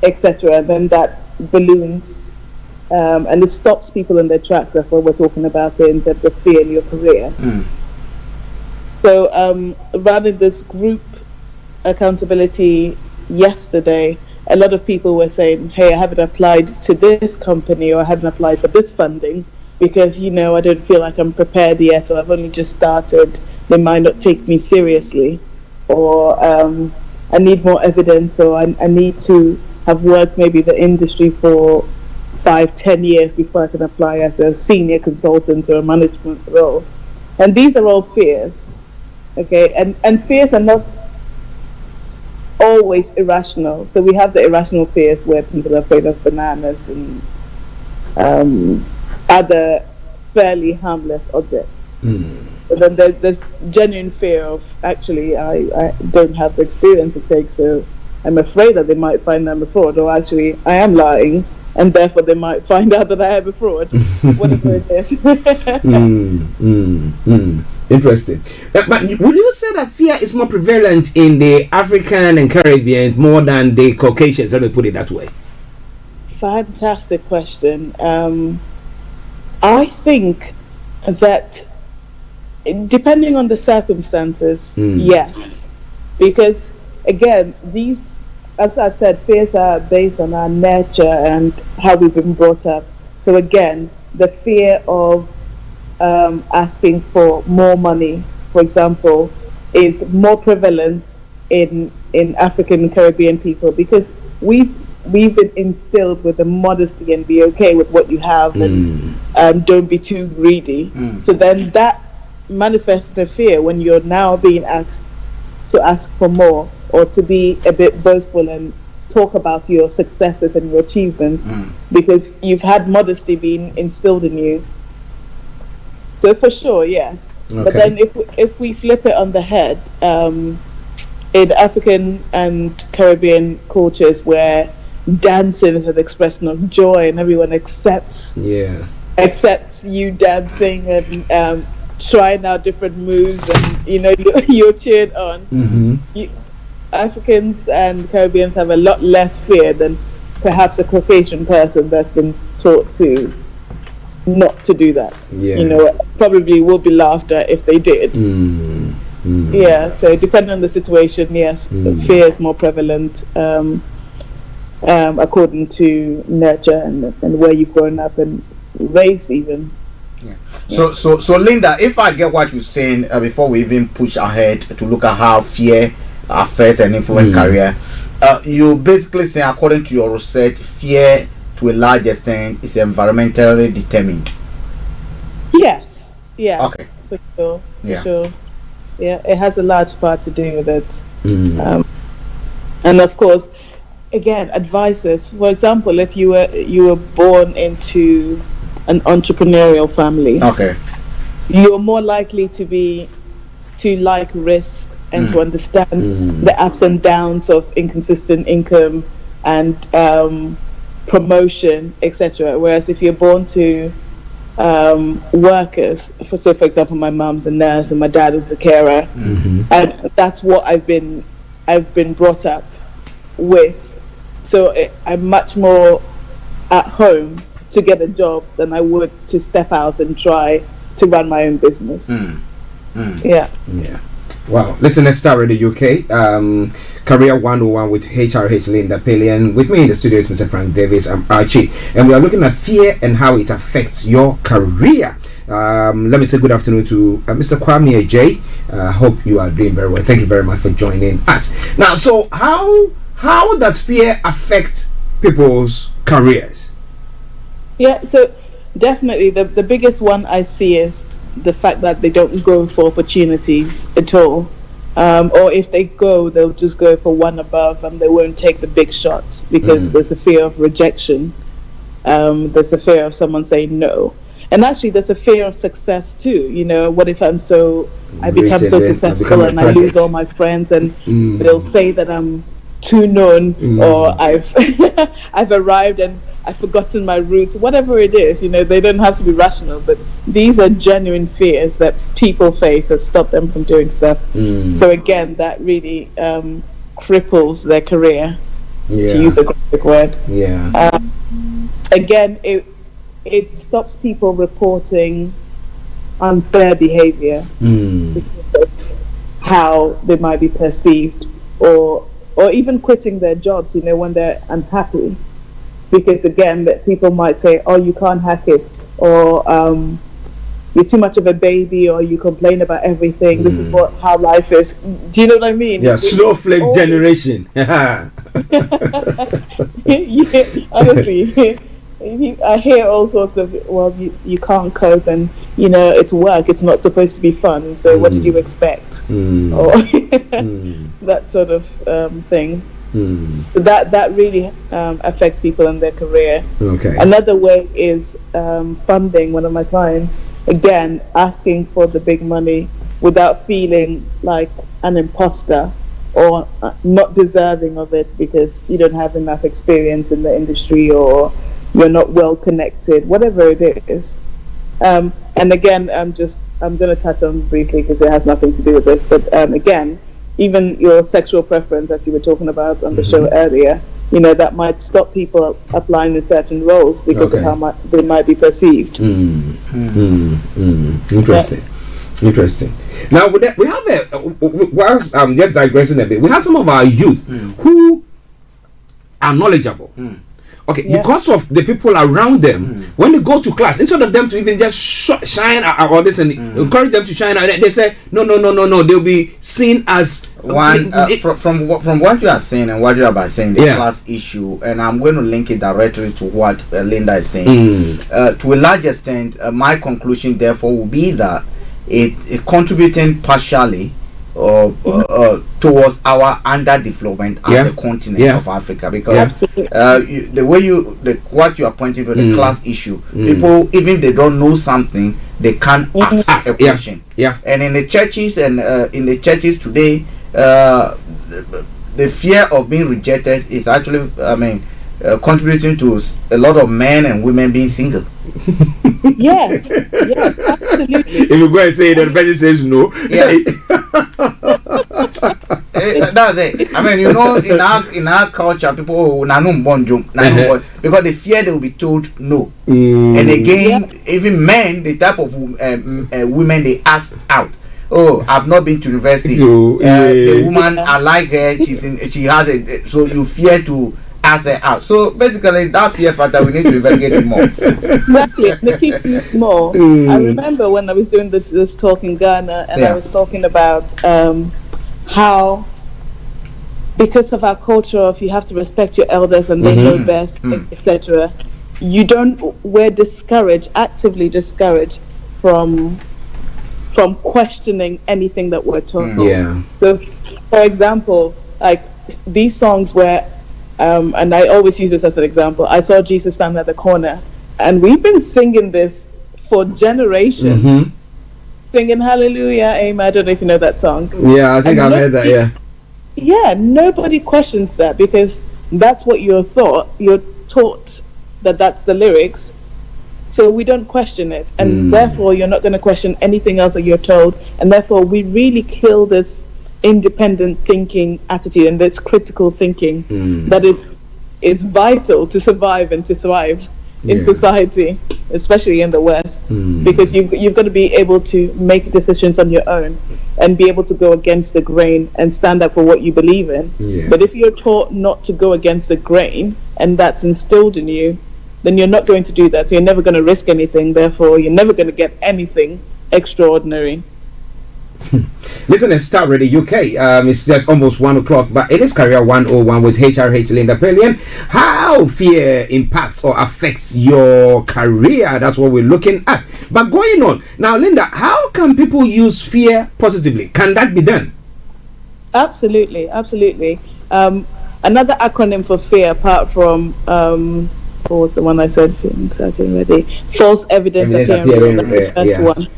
etc. And then that balloons, and it stops people in their tracks. That's what we're talking about in terms of fear in your career. So running this group accountability yesterday, a lot of people were saying, hey, I haven't applied to this company, or I haven't applied for this funding because, I don't feel like I'm prepared yet, or I've only just started, they might not take me seriously, or I need more evidence, or I need to have worked maybe the industry for 5-10 years before I can apply as a senior consultant or a management role. And these are all fears, okay? And fears are not always irrational. So we have the irrational fears where people are afraid of bananas and other fairly harmless objects. But then there's genuine fear of, actually, I don't have the experience it takes, so I'm afraid that they might find I'm a fraud, or actually I am lying, and therefore they might find out that I am a fraud. Whatever it is. Interesting. But would you say that fear is more prevalent in the African and Caribbean more than the Caucasians? Let me put it that way. Fantastic question. I think that depending on the circumstances, yes. Because again, these, as I said, fears are based on our nurture and how we've been brought up. So again, the fear of asking for more money, for example, is more prevalent in African and Caribbean people, because we've been instilled with the modesty and be okay with what you have, and don't be too greedy. So then that manifests the fear when you're now being asked to ask for more, or to be a bit boastful and talk about your successes and your achievements, because you've had modesty being instilled in you. So for sure, yes. Okay. But then if we flip it on the head, in African and Caribbean cultures where dancing is an expression of joy and everyone accepts you dancing and trying out different moves, and you're cheered on. Africans and Caribbeans have a lot less fear than perhaps a Caucasian person that's been taught to not to do that. Probably will be laughed at if they did. So depending on the situation, yes, fear is more prevalent according to nurture and where you've grown up and race even. So Linda, if I get what you're saying, before we even push ahead to look at how fear affects and influence career, you basically say, according to your research, fear to a large extent is environmentally determined. Yes. Yeah. Okay. For sure. For sure. Yeah, it has a large part to do with it. And of course, again, advisors. For example, if you were born into an entrepreneurial family, you're more likely to like risk and to understand the ups and downs of inconsistent income and promotion, etc. Whereas if you're born to workers, for example, my mom's a nurse and my dad is a carer, and that's what I've been brought up with. So I'm much more at home to get a job than I would to step out and try to run my own business. Yeah. Wow. Listen to Starr Radio UK, Career 101 with HRH Linda Palian. With me in the studio is Mr. Frank Davis. I'm Archie, and we are looking at fear and how it affects your career. Let me say good afternoon to Mr. Kwame J. Hope you are doing very well. Thank you very much for joining us. Now, so how how does fear affect people's careers? Yeah, so definitely the biggest one I see is the fact that they don't go for opportunities at all. Or if they go, they'll just go for one above and they won't take the big shots because there's a fear of rejection. There's a fear of someone saying no. And actually, there's a fear of success too. You know, what if I become so successful and I lose all my friends and they'll say that I'm too known or I've I've arrived and I've forgotten my roots, whatever it is. You know, they don't have to be rational, but these are genuine fears that people face that stop them from doing stuff. So again, that really cripples their career, to use a graphic word. Again, it stops people reporting unfair behavior because of how they might be perceived, or even quitting their jobs, you know, when they're unhappy. Because again, that people might say, oh, you can't hack it, or you're too much of a baby, or you complain about everything. This is how life is. Do you know what I mean? Yeah, snowflake generation. Yeah, honestly. I hear all sorts of, well, you can't cope, and you know, it's work, it's not supposed to be fun, so what did you expect? Or that sort of thing. That really affects people in their career. Another way is funding. One of my clients, again, asking for the big money without feeling like an imposter or not deserving of it because you don't have enough experience in the industry or you're not well connected, whatever it is. And again, I'm going to touch on briefly because it has nothing to do with this, but again, even your sexual preference, as you were talking about on the show earlier, you know, that might stop people applying in certain roles because of how they might be perceived. Interesting. Interesting. Now we have whilst I'm just digressing a bit, we have some of our youth who are knowledgeable. Because of the people around them, when they go to class, instead of them to even just shine all this and encourage them to shine out, they say no, they'll be seen as one from what you are saying and what you are about saying, the class issue, and I'm going to link it directly to what Linda is saying. To a large extent, my conclusion therefore will be that it contributing partially towards our underdevelopment as a continent of Africa, because the way what you are pointing to, the class issue, people, even if they don't know something, they can't ask a question. And in the churches today, the fear of being rejected is actually, contributing to a lot of men and women being single. Yes, absolutely. If you go and say that, the person says no. That's it. I mean, you know, in our culture, people because they fear they will be told no. And again, even men, the type of women they ask out. Oh, I've not been to university. The woman, I like her. She has a. So you fear to ask her out. So basically, that fear factor, we need to investigate it more. Exactly, and it keeps you small. I remember when I was doing this talk in Ghana, and I was talking about how, because of our culture of you have to respect your elders and they know best, etc. We're discouraged, actively discouraged from questioning anything that we're told. So, for example, like these songs where, and I always use this as an example, I saw Jesus stand at the corner, and we've been singing this for generations. Singing hallelujah, amen. I don't know if you know that song. Yeah, I think I've heard that, Yeah, nobody questions that because that's what you're taught that that's the lyrics. So we don't question it, and therefore you're not going to question anything else that you're told, and therefore we really kill this independent thinking attitude and this critical thinking that is vital to survive and to thrive in society, especially in the West, because you've got to be able to make decisions on your own and be able to go against the grain and stand up for what you believe in. But if you're taught not to go against the grain and that's instilled in you, then you're not going to do that. So you're never going to risk anything, therefore you're never going to get anything extraordinary. Listen to Star Radio UK. It's just almost 1 o'clock, but it is Career 101 with HRH Linda Pellion. How fear impacts or affects your career. That's what we're looking at. But going on now, Linda, how can people use fear positively? Can that be done? Absolutely. Another acronym for fear, apart from what was the one I said? Ready. False evidence appearing real. The first one.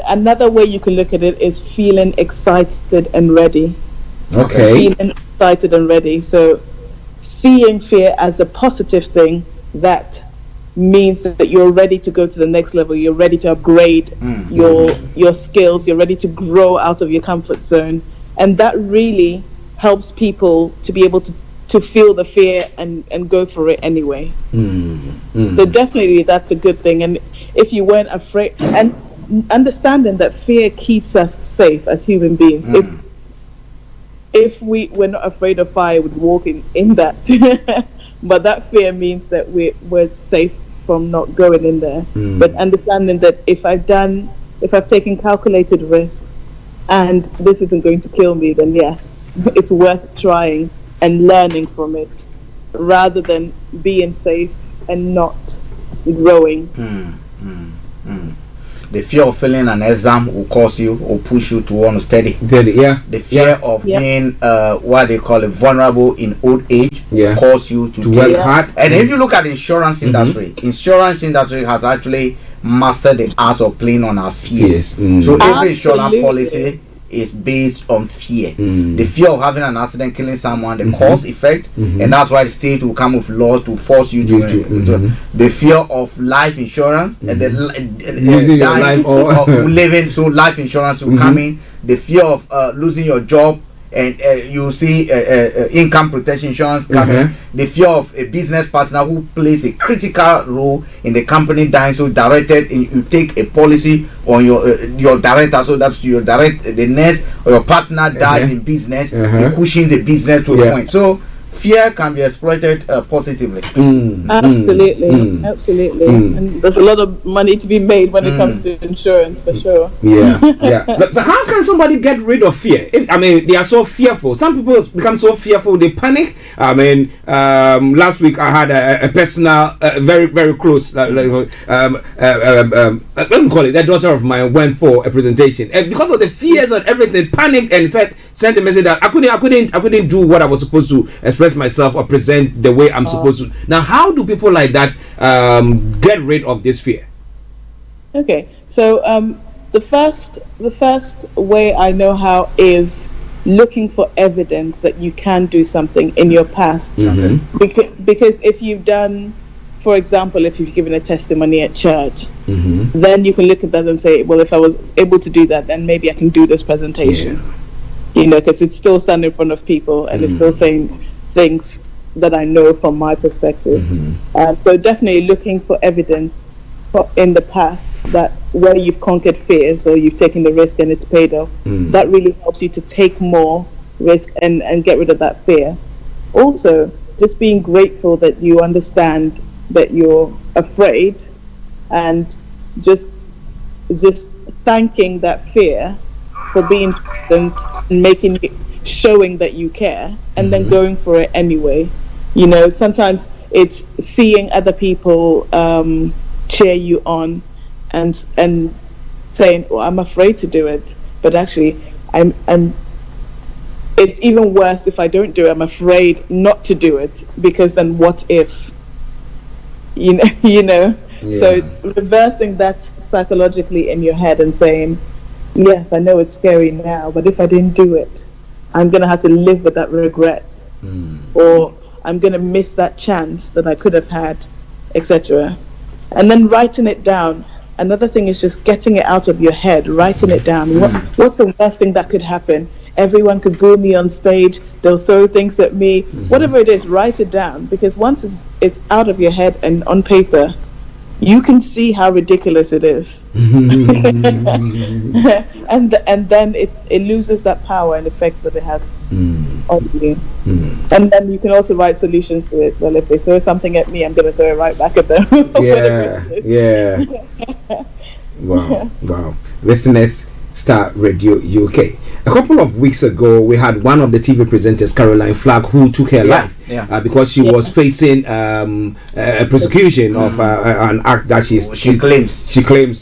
Another way you can look at it is feeling excited and ready. Okay. Feeling excited and ready. So seeing fear as a positive thing, that means that you're ready to go to the next level. You're ready to upgrade your skills. You're ready to grow out of your comfort zone. And that really helps people to be able to feel the fear and go for it anyway. So definitely that's a good thing. And if you weren't afraid, and understanding that fear keeps us safe as human beings. If we were not afraid of fire, we'd walk in that. But that fear means that we're safe from not going in there. But understanding that if I've taken calculated risk and this isn't going to kill me, then yes, it's worth trying and learning from it, rather than being safe and not growing. The fear of failing an exam will cause you or push you to want to study. The fear of being what they call vulnerable in old age will cause you to work hard. And if you look at the insurance industry, insurance industry has actually mastered the art of playing on our fears. So every insurance policy is based on fear. The fear of having an accident, killing someone, the cause effect, and that's why the state will come with law to force you to the fear of life insurance and losing your life or living, so life insurance will come in. The fear of losing your job, and you see income protection insurance coming. The fear of a business partner who plays a critical role in the company dying, so directed, and you take a policy on your director, so that's your the nurse or your partner dies in business, it cushions the business to a point. So fear can be exploited positively. Absolutely. And there's a lot of money to be made when it comes to insurance, for sure. So how can somebody get rid of fear? They are so fearful. Some people become so fearful they panic. Last week I had a personal, very very close, let me call it, a daughter of mine went for a presentation, and because of the fears and everything, panicked and sent a message that I couldn't do what I was supposed to express myself or present the way I'm supposed to. Now, how do people like that get rid of this fear? Okay, so the first way I know how is looking for evidence that you can do something in your past. Because if you've done, for example, if you've given a testimony at church, then you can look at that and say, well, if I was able to do that, then maybe I can do this presentation. Because it's still standing in front of people and it's still saying things that I know from my perspective. So definitely looking for evidence in the past that where you've conquered fears or you've taken the risk and it's paid off. That really helps you to take more risk and get rid of that fear. Also, just being grateful that you understand that you're afraid, and just thanking that fear for being present and showing that you care, and then going for it anyway. Sometimes it's seeing other people cheer you on and saying, well, I'm afraid to do it, but actually I'm it's even worse if I don't do it. I'm afraid not to do it, because then what if, So reversing that psychologically in your head and saying, yes, I know it's scary now, but if I didn't do it, I'm going to have to live with that regret, or I'm going to miss that chance that I could have had, etc. And then writing it down. Another thing is just getting it out of your head, writing it down. What's the worst thing that could happen? Everyone could boo me on stage, they'll throw things at me, whatever it is, write it down, because once it's out of your head and on paper, you can see how ridiculous it is. and then it loses that power and effect that it has on you. And then you can also write solutions to it. Well, if they throw something at me, I'm going to throw it right back at them. Wow. Listeners, Star Radio UK. A couple of weeks ago, we had one of the TV presenters, Caroline Flack, who took her life because she was facing a prosecution of an act that she claims. She claims,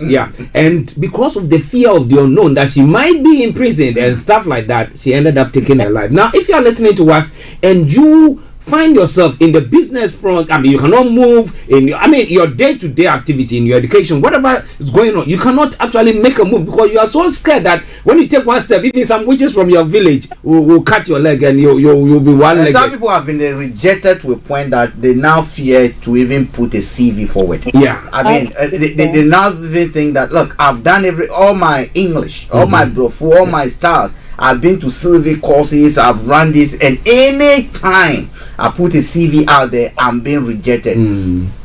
and because of the fear of the unknown that she might be imprisoned and stuff like that, she ended up taking her life. Now, if you are listening to us and you find yourself in the business front, I mean, you cannot move in, your day-to-day activity, in your education, whatever is going on, you cannot actually make a move because you are so scared that when you take one step, even some witches from your village will cut your leg and you'll be one-legged. Some people have been rejected to a point that they now fear to even put a CV forward. Yeah. I mean, they now even think that, look, I've done all my English, all my Brofu, all my stars. I've been to Sylvie courses, I've run this, and any time I put a CV out there, I'm being rejected.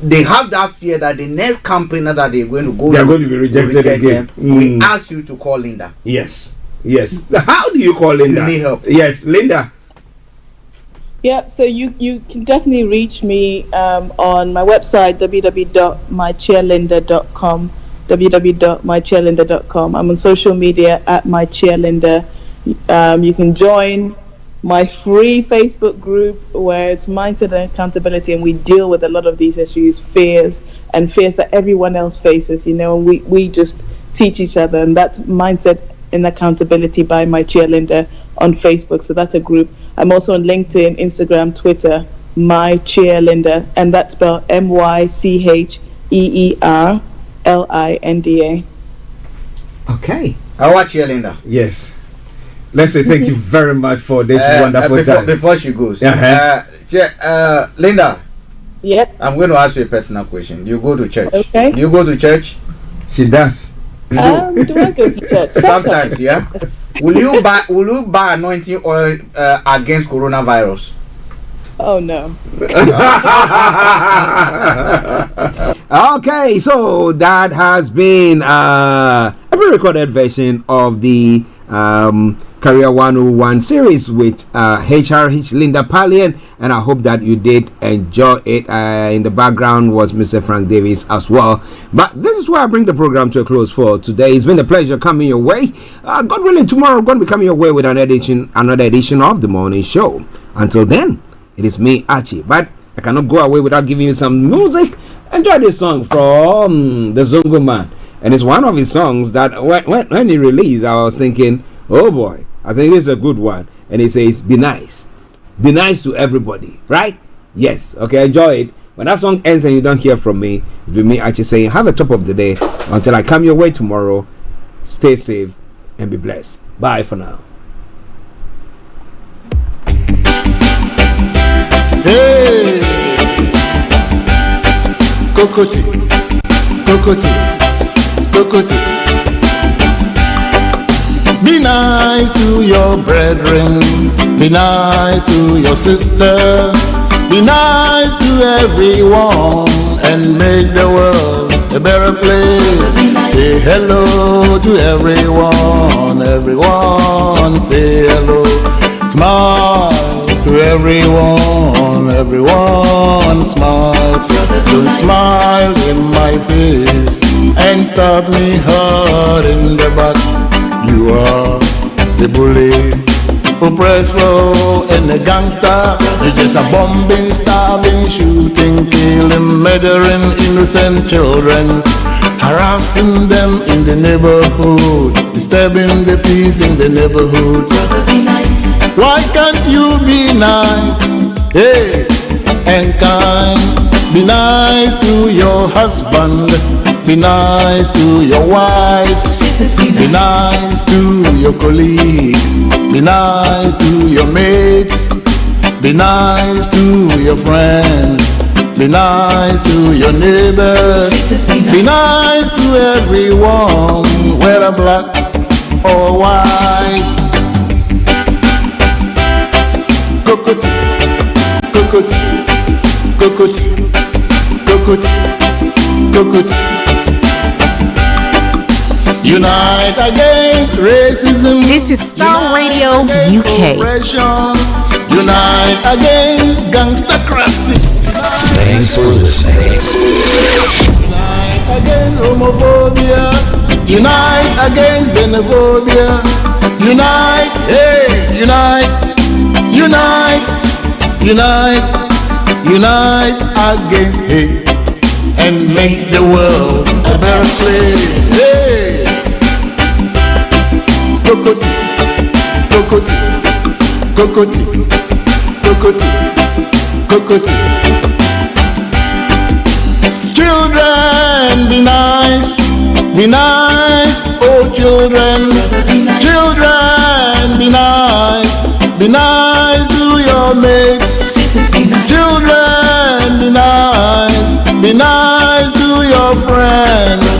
They have that fear that the next company that they're going to go to, going to be rejected again. We ask you to call Linda. Yes. How do you call Linda? You need help. Yes, Linda. Yep, so you can definitely reach me on my website, www.mychairlinda.com, www.mychairlinda.com. I'm on social media at mychairlinda. You can join my free Facebook group where it's mindset and accountability, and we deal with a lot of these issues, fears that everyone else faces, and we just teach each other, and that's mindset and accountability by My Cheerleader on Facebook. So that's a group. I'm also on LinkedIn, Instagram, Twitter, My Cheerleader, and that's spelled MyCheerlinda. Okay. Our cheerleader. Yes. Let's say thank you very much for this wonderful time. Before she goes, Linda. Yep. I'm going to ask you a personal question. Do you go to church? Okay. Do you go to church? She does. Do I go to church? Sometimes, yeah. Will you buy anointing oil against coronavirus? Oh no. Okay, so that has been a pre-recorded version of the Career 101 series with HRH Linda Pallian, and I hope that you did enjoy it. In the background was Mr. Frank Davis as well. But this is where I bring the program to a close for today. It's been a pleasure coming your way. God willing, tomorrow I'm going to be coming your way with another edition of the morning show. Until then, it is me, Archie. But I cannot go away without giving you some music. Enjoy this song from the Zongo Man. And it's one of his songs that when he released, I was thinking, oh boy, I think this is a good one. And he says, be nice. Be nice to everybody, right? Yes. Okay, enjoy it. When that song ends and you don't hear from me, it'll be me actually saying, have a top of the day. Until I come your way tomorrow, stay safe and be blessed. Bye for now. Hey, Kokoti, Kokoti, Kokoti. Be nice to your brethren, be nice to your sister, be nice to everyone, and make the world a better place. Say hello to everyone, everyone say hello. Smile to everyone, everyone smile. Don't smile in my face and stab me hard in the back. You are the bully, oppressor, and a gangster. You're just a bombing, starving, shooting, killing, murdering innocent children, harassing them in the neighborhood, disturbing the peace in the neighborhood. Why can't you be nice, hey, and kind? Be nice to your husband, be nice to your wife, be nice to your colleagues, be nice to your mates, be nice to your friends, be nice to your neighbors, be nice to everyone, whether black or white. Kokoti, kokoti, kokoti, kokoti, kokoti. Unite against racism. This is Starr Radio UK. Oppression. Unite against gangstercracy. Thanks for listening. Unite against homophobia. Unite against xenophobia. Unite, hey, unite, unite, unite, unite against hate and make the world a better place. Hey, Kokoti, Kokoti, Kokoti, Kokoti, Kokoti. Children, be nice, oh children. Children, be nice to your mates. Children, be nice to your friends.